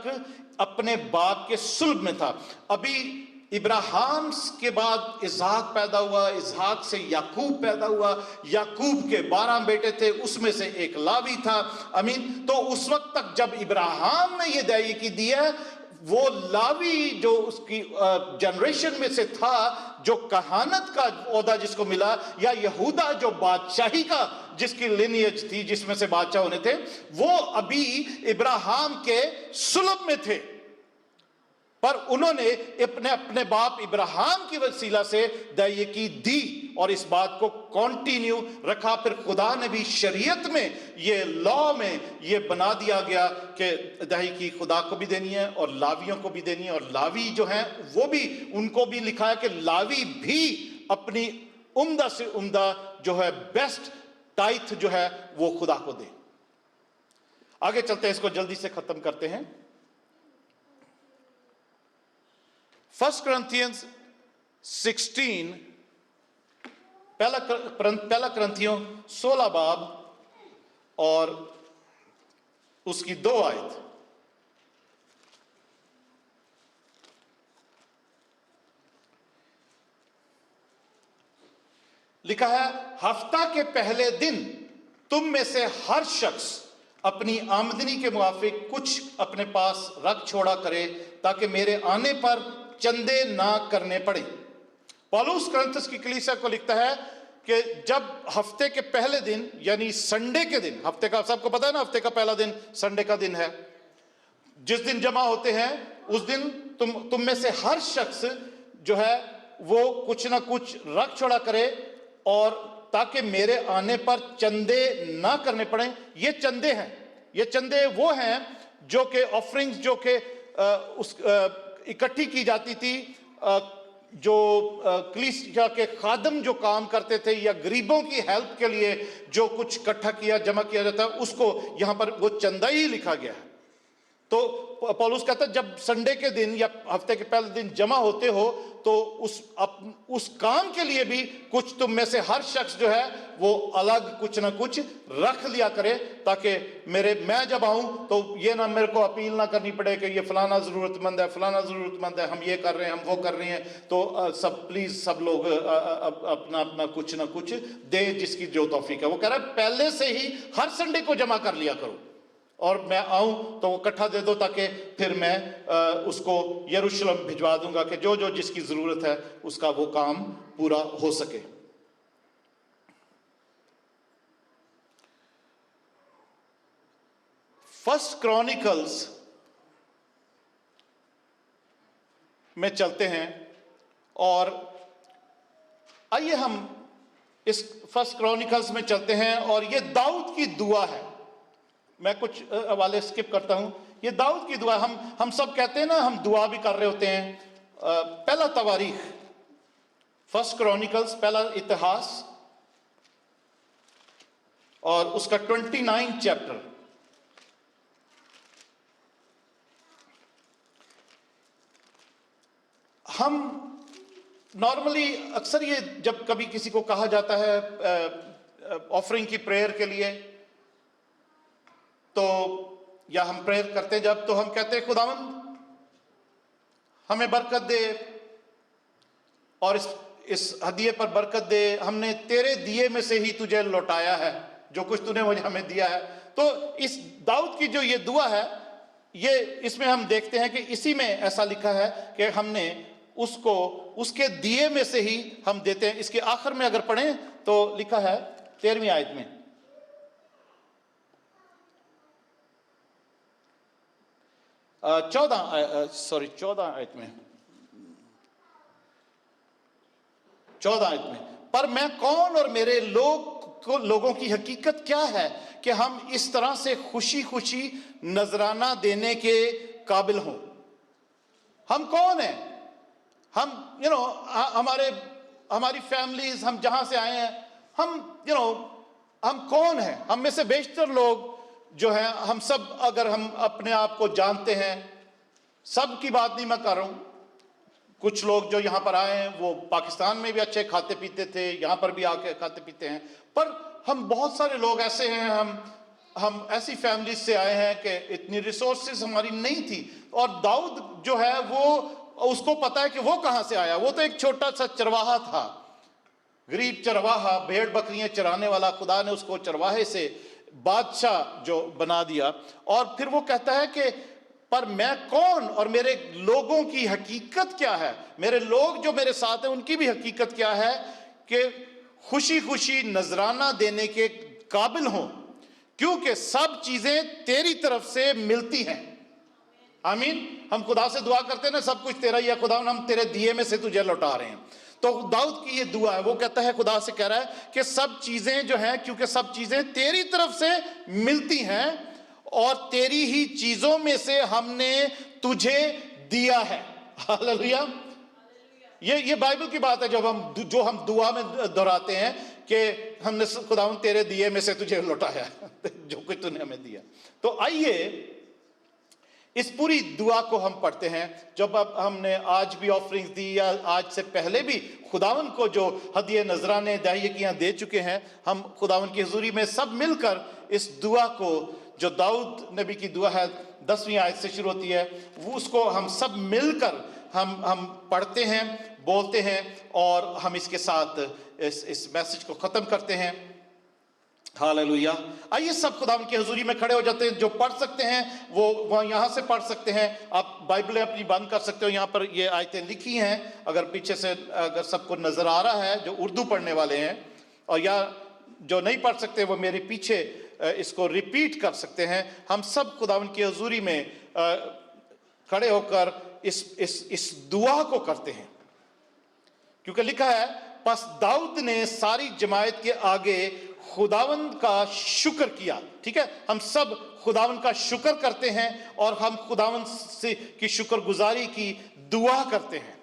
अपने बाप के सुल्ब में था। अभी इब्राहिम के बाद इसहाक पैदा हुआ, इसहाक से याकूब पैदा हुआ, याकूब के 12 बेटे थे, उसमें से एक लावी था। अमीन। तो उस वक्त तक जब इब्राहिम ने यह दायकी दी है, वो लावी जो उसकी जनरेशन में से था, जो कहानत का ओहदा जिसको मिला, या यहूदा जो बादशाही का जिसकी लिनियज थी, जिसमें से बादशाह होने थे, वो अभी इब्राहिम के सुलभ में थे। पर उन्होंने अपने बाप इब्राहिम की वसीला से दायकी दी और इस बात को कंटिन्यू रखा। फिर खुदा ने भी शरीयत में, ये लॉ में ये बना दिया गया कि दायकी खुदा को भी देनी है और लावियों को भी देनी है। और लावी जो हैं वो भी, उनको भी लिखा है कि लावी भी अपनी उम्दा से उम्दा जो है बेस्ट टाइथ जो है वो खुदा को दे। आगे चलते हैं, इसको जल्दी से खत्म करते हैं। 1 Corinthians 16, पहला करंथियों 16 बाब और उसकी 2 आयत। लिखा है, हफ्ता के पहले दिन तुम में से हर शख्स अपनी आमदनी के मुआफिक कुछ अपने पास रख छोड़ा करे, ताकि मेरे आने पर चंदे ना करने पड़े। पौलुस करंथस की कलीसिया को लिखता है कि जब हफ्ते के पहले दिन, यानी संडे के दिन, हफ्ते का सबको पता है ना, हफ्ते का पहला दिन संडे का दिन है, जिस दिन जमा होते हैं उस दिन तुम में से हर शख्स जो है वो कुछ ना कुछ रख छोड़ा करे, और ताकि मेरे आने पर चंदे ना करने पड़े। ये चंदे हैं, ये चंदे वो हैं जो कि ऑफरिंग्स जो कि उस इकट्ठी की जाती थी, जो कलीसिया के खादम जो काम करते थे या गरीबों की हेल्प के लिए जो कुछ इकट्ठा किया, जमा किया जाता है, उसको यहां पर वो चंदा ही लिखा गया है। तो पौलुस कहता है जब संडे के दिन या हफ्ते के पहले दिन जमा होते हो तो उस काम के लिए भी कुछ तुम में से हर शख्स जो है वो अलग कुछ ना कुछ रख लिया करे, ताकि मैं जब आऊं तो ये ना मेरे को अपील ना करनी पड़े कि ये फलाना जरूरतमंद है, फलाना जरूरतमंद है, हम ये कर रहे हैं, हम वो कर रहे हैं। तो सब प्लीज सब लोग अपना अपना कुछ ना कुछ दे जिसकी जो तौफीक है। वो कह रहा है पहले से ही हर संडे को जमा कर लिया करो, और मैं आऊं तो वो इकट्ठा दे दो, ताकि फिर मैं उसको यरूशलेम भिजवा दूंगा कि जो जो जिसकी जरूरत है उसका वो काम पूरा हो सके। फर्स्ट क्रॉनिकल्स में चलते हैं, और आइए हम इस फर्स्ट क्रॉनिकल्स में चलते हैं, और ये दाऊद की दुआ है। मैं कुछ हवाले स्किप करता हूं। ये दाऊद की दुआ, हम सब कहते हैं ना, हम दुआ भी कर रहे होते हैं। पहला तवारीख, फर्स्ट क्रॉनिकल्स, पहला इतिहास, और उसका 29 चैप्टर। नॉर्मली अक्सर ये जब कभी किसी को कहा जाता है ऑफरिंग की प्रेयर के लिए, तो या हम प्रेयर करते हैं जब, तो हम कहते हैं खुदावंद हमें बरकत दे और इस हदिये पर बरकत दे, हमने तेरे दिए में से ही तुझे लौटाया है जो कुछ तूने मुझे हमें दिया है। तो इस दाऊद की जो ये दुआ है, ये इसमें हम देखते हैं कि इसी में ऐसा लिखा है कि हमने उसको उसके दिए में से ही हम देते हैं। इसके आखिर में अगर पढ़ें तो लिखा है 13वीं आयत में, चौदह आयत में, 14 आयत में, पर मैं कौन और मेरे लोगों की हकीकत क्या है कि हम इस तरह से खुशी खुशी नजराना देने के काबिल हों। हम कौन हैं? हम हमारी फैमिलीज, हम जहां से आए हैं, हम कौन हैं? हम में से बेशतर लोग जो है, हम सब अगर हम अपने आप को जानते हैं, सब की बात नहीं मैं कर रहा हूं, कुछ लोग जो यहाँ पर आए हैं वो पाकिस्तान में भी अच्छे खाते पीते थे, यहाँ पर भी आके खाते पीते हैं, पर हम बहुत सारे लोग ऐसे हैं, हम ऐसी फैमिली से आए हैं कि इतनी रिसोर्सेज हमारी नहीं थी। और दाऊद जो है वो, उसको पता है कि वो कहाँ से आया। वो तो एक छोटा सा चरवाहा था, गरीब चरवाहा, भेड़ बकरियां चराने वाला। खुदा ने उसको चरवाहे से बादशाह जो बना दिया। और फिर वो कहता है कि पर मैं कौन और मेरे लोगों की हकीकत क्या है, मेरे लोग जो मेरे साथ हैं उनकी भी हकीकत क्या है कि खुशी खुशी नजराना देने के काबिल हों, क्योंकि सब चीजें तेरी तरफ से मिलती हैं। आमीन। हम खुदा से दुआ करते हैं ना, सब कुछ तेरा ही है खुदा, हम तेरे दिए में से तुझे लौटा रहे हैं। तो दाऊद की ये दुआ है, वो कहता है, खुदा से कह रहा है कि सब चीजें जो हैं, क्योंकि सब चीजें तेरी तरफ से मिलती हैं और तेरी ही चीजों में से हमने तुझे दिया है। हालेलुया। ये बाइबल की बात है, जब हम दुआ में दोहराते हैं कि हमने खुदावंद तेरे दिए में से तुझे लौटाया जो कुछ तूने हमें दिया। तो आइए इस पूरी दुआ को हम पढ़ते हैं। जब अब हमने आज भी ऑफरिंग्स दी या आज से पहले भी खुदावंद को जो हदिये नजराने दाहियकियां दे चुके हैं, हम खुदावंद की हुजूरी में सब मिलकर इस दुआ को, जो दाऊद नबी की दुआ है 10वीं आयत से शुरू होती है, वो उसको हम सब मिलकर हम पढ़ते हैं, बोलते हैं और हम इसके साथ इस मैसेज को ख़त्म करते हैं। हालेलुया। आइए सब खुदावंद की हुजूरी में खड़े हो जाते हैं। जो पढ़ सकते हैं वो यहाँ से पढ़ सकते हैं। आप बाइबलें अपनी बंद कर सकते हो, यहाँ पर ये आयतें लिखी हैं, अगर पीछे से अगर सबको नज़र आ रहा है जो उर्दू पढ़ने वाले हैं, और या जो नहीं पढ़ सकते वो मेरे पीछे इसको रिपीट कर सकते हैं। हम सब खुदावंद की हुजूरी में खड़े होकर इस दुआ को करते हैं, क्योंकि लिखा है, बस दाऊद ने सारी जमायत के आगे खुदावंद का शुक्र किया। ठीक है, हम सब खुदावंद का शुक्र करते हैं और हम खुदावंद से की शुक्रगुजारी की दुआ करते हैं।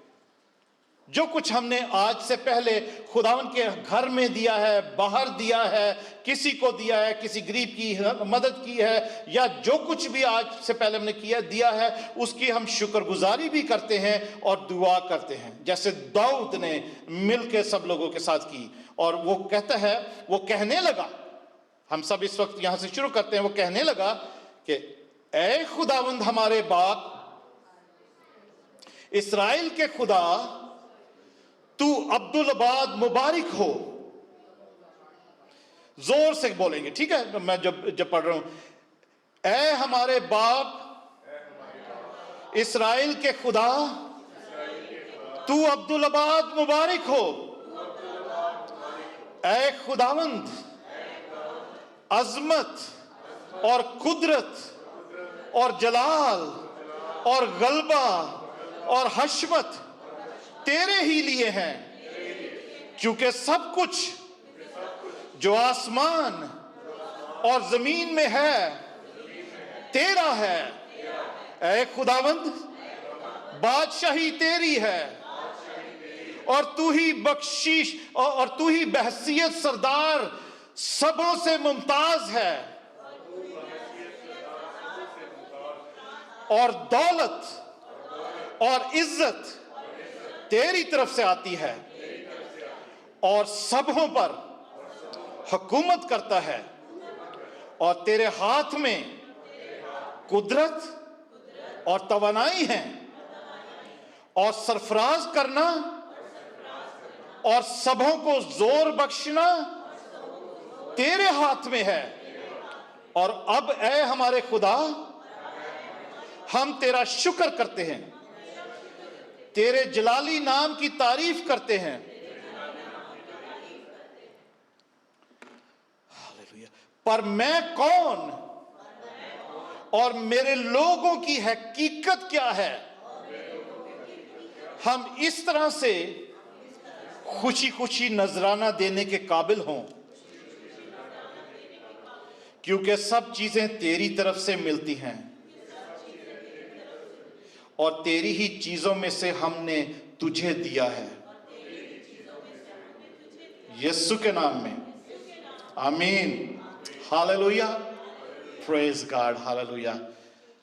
जो कुछ हमने आज से पहले खुदावंद के घर में दिया है, बाहर दिया है, किसी को दिया है, किसी गरीब की मदद की है, या जो कुछ भी आज से पहले हमने किया दिया है, उसकी हम शुक्रगुजारी भी करते हैं और दुआ करते हैं, जैसे दाऊद ने मिलकर सब लोगों के साथ की। और वो कहता है, वो कहने लगा, हम सब इस वक्त यहां से शुरू करते हैं, वो कहने लगा कि ऐ खुदावंद हमारे बाप इस्राएल के खुदा, तू अब्दुल-बाद मुबारक हो। जोर से बोलेंगे, ठीक है, मैं जब पढ़ रहा हूं, ऐ हमारे बाप इस्राएल के खुदा, तू अब्दुल-बाद मुबारक हो। ऐ खुदावंद, अजमत और कुदरत और जलाल और गलबा और हशमत तेरे ही लिए हैं, क्योंकि सब कुछ जो आसमान और जमीन में है तेरा है। ऐ खुदावंद, बादशाही तेरी है और तू ही बख्शीश और तू ही बहसियत सरदार सबों से मुमताज है, और दौलत और इज्जत तेरी तरफ से आती है और सबों पर हुकूमत करता है, और तेरे हाथ में कुदरत और तवानाई है, और सरफराज करना और सबों को जोर बख्शना तेरे हाथ में है। और अब ऐ हमारे खुदा, हम तेरा शुक्र करते हैं, तेरे जलाली नाम की तारीफ करते हैं। हालेलुया। पर मैं कौन और मेरे लोगों की हकीकत क्या है, हम इस तरह से खुशी खुशी नजराना देने के काबिल हों, क्योंकि सब चीजें तेरी तरफ से मिलती हैं और तेरी ही चीजों में से हमने तुझे दिया है। यीशु के नाम में आमीन। Hallelujah. Praise God. Hallelujah,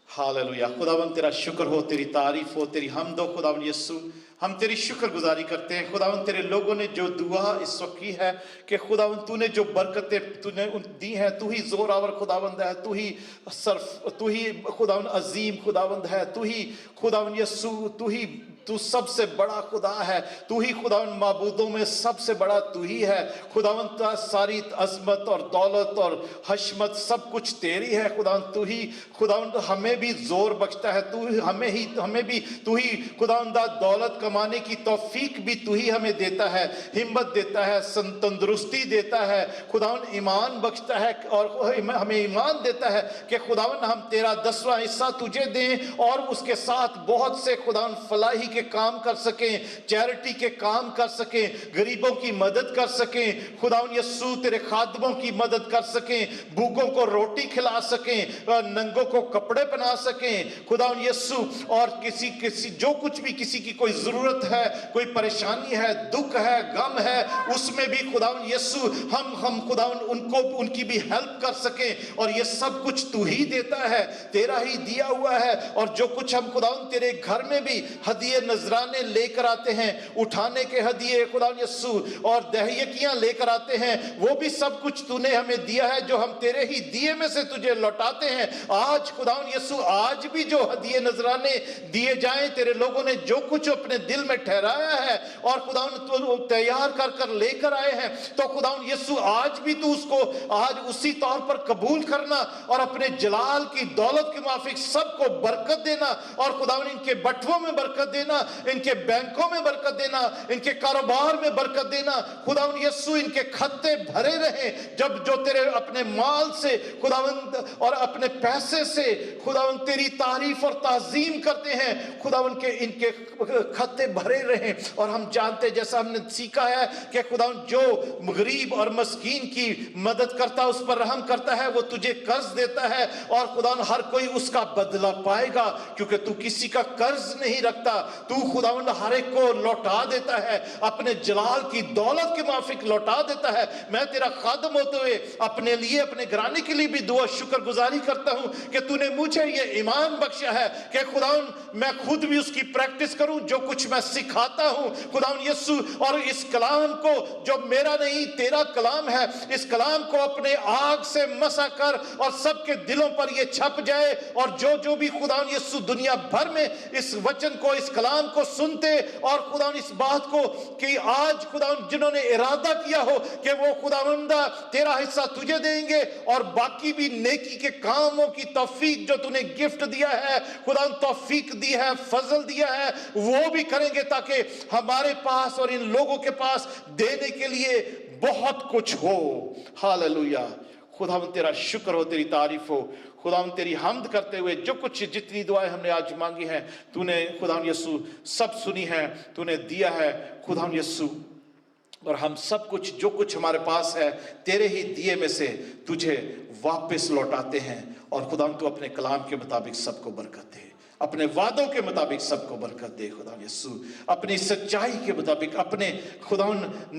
hallelujah. खुदावंद तेरा शुक्र हो, तेरी तारीफ हो, तेरी हमद हो खुदावंद यीशु। हम तेरी शुक्रगुजारी करते हैं खुदावंद, तेरे लोगों ने जो दुआ इस वक्त की है कि खुदावंद तूने जो बरकतें तूने दी हैं, तू ही जोरावर खुदावंद है, तू ही खुदावंद अजीम खुदावंद है, तू ही खुदावंद यीशु, तू सबसे बड़ा खुदा है, तू ही खुदावंद माबूदों में सबसे बड़ा तू ही है खुदावंद। सारी अजमत और दौलत और हशमत सब कुछ तेरी है खुदावंद। तू ही खुदावंद हमें भी जोर बख्शता है, हमें भी तू ही खुदावंद दौलत कमाने की तौफीक भी तू ही हमें देता है, हिम्मत देता है, तंदुरुस्ती देता है खुदावंद, ईमान बख्शता है और हमें ईमान देता है कि खुदावंद हम तेरा 10वां हिस्सा तुझे दें और उसके साथ बहुत से खुदावंद फलाही के काम कर सकें, चैरिटी के काम कर सकें, गरीबों की मदद कर सकें खुदावंद यीशु, तेरे खादमों की मदद कर सकें, भूखों को रोटी खिला सकें, नंगों को कपड़े पहना सकें खुदावंद यीशु। और किसी जो कुछ भी किसी की कोई जरूरत है, कोई परेशानी है, दुख है, गम है, उसमें भी खुदावंद यीशु हम खुदावंद उनको उनकी भी हेल्प कर सकें। और ये सब कुछ तू ही देता है, तेरा ही दिया हुआ है। और जो कुछ हम खुदावंद तेरे घर में भी हदिये नजराने लेकर आते हैं, उठाने के हदिये खुदावंद यीशु और दहियकियां लेकर आते हैं, वो भी सब कुछ तूने हमें दिया है, जो हम तेरे ही दिए में से तुझे लौटाते हैं। आज खुदावंद यीशु, आज भी जो हदिये नजराने दिए जाएं, तेरे लोगों ने जो कुछ अपने दिल में ठहराया है और खुदावंद तू तैयार कर कर लेकर आए हैं, तो खुदावंद यीशु आज भी तू उसको आज उसी तौर पर कबूल करना और अपने जलाल की दौलत के माफिक सबको बरकत देना। और खुदावंद इनके बटवों में बरकत देना, इनके बैंकों में बरकत देना, इनके कारोबार में बरकत देना खुदावंद यीशु। इनके खत्ते भरे रहे, जब जो तेरे अपने माल से खुदावंद और अपने पैसे से खुदावंद तेरी तारीफ और ताजीम करते हैं खुदावंद के इनके खत्ते भरे रहे। और हम जानते, जैसा हमने सीखा है कि खुदावंद जो गरीब और मस्कीन की मदद करता, उस पर रहम करता है, वो तुझे कर्ज देता है और खुदावंद हर कोई उसका बदला पाएगा, क्योंकि तू किसी का कर्ज नहीं रखता। तू खुदावंद हर एक को लौटा देता है, अपने जलाल की दौलत के माफिक लौटा देता है। मैं तेरा खादम होते हुए अपने लिए, अपने घराने के लिए भी दुआ शुक्रगुजारी करता हूं कि तूने मुझे ये ईमान बख्शा है कि खुदावंद मैं खुद भी उसकी प्रैक्टिस करूं, जो कुछ मैं सिखाता हूं खुदावंद यीशु। और इस कलाम को, जो मेरा नहीं तेरा कलाम है, इस कलाम को अपने आग से मसा कर और सबके दिलों पर ये छप जाए। और जो भी खुदावंद यीशु दुनिया भर में इस वचन को, इस कलाम को सुनते और खुदावंद इस बात को कि आज खुदावंद जिन्होंने इरादा किया हो कि वो खुदावंद तेरा हिस्सा तुझे देंगे और बाकी भी नेकी के कामों की तौफीक जो तूने गिफ्ट दिया है खुदावंद, तौफीक दी है, फजल दिया है, वो भी करेंगे, ताकि हमारे पास और इन लोगों के पास देने के लिए बहुत कुछ हो। हालेलुया। खुदावंद तेरा शुक्र हो, तेरी तारीफ हो खुदावंद, तेरी हमद करते हुए जो कुछ जितनी दुआएं हमने आज मांगी हैं, तूने खुदावंद यीशु सब सुनी है, तूने दिया है खुदावंद यीशु। और हम सब कुछ जो कुछ हमारे पास है, तेरे ही दिए में से तुझे वापस लौटाते हैं। और खुदावंद तू अपने कलाम के मुताबिक सबको बरकत दे, अपने वादों के मुताबिक सबको बरकत दे खुदा यीशु, अपनी सच्चाई के मुताबिक, अपने खुदा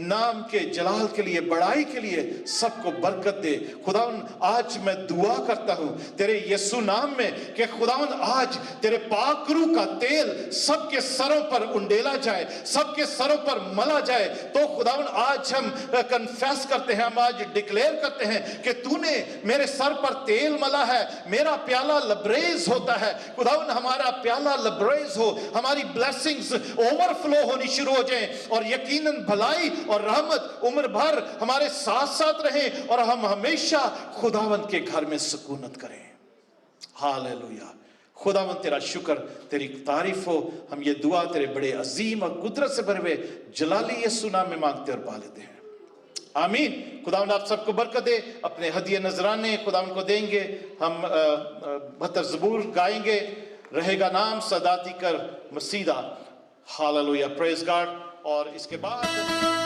नाम के जलाल के लिए, बड़ाई के लिए सबको बरकत दे खुदा। आज मैं दुआ करता हूं तेरे यीशु नाम में कि खुदा आज तेरे पाकरू का तेल सबके सरों पर उंडेला जाए, सबके सरों पर मला जाए। तो खुदा आज हम कन्फेस करते हैं, हम आज डिक्लेयर करते हैं कि तूने मेरे सर पर तेल मला है, मेरा प्याला लबरेज होता है खुदा। हमारा प्याला लबरेज हो, हमारी ब्लेसिंग्स ओवरफ्लो होनी शुरू हो जाए और यकीनन भलाई और रहमत उम्र भर हमारे साथ साथ रहे और हम हमेशा खुदावंत के घर में सुकूनत करें। हालेलुया। खुदावंत तेरा शुक्र, तेरी तारीफ हो। हम ये दुआ तेरे बड़े अजीम और कुदरत से भरे हुए जलाली यीशु नाम में मांगते और पा लेते हैं, आमीन। खुदावंद आप सबको बरकत दे। अपने हदिये नजराने खुदावंद को देंगे, हम 72 ज़बूर गाएंगे, रहेगा नाम सदाती कर मसीदा। Hallelujah, praise God. और इसके बाद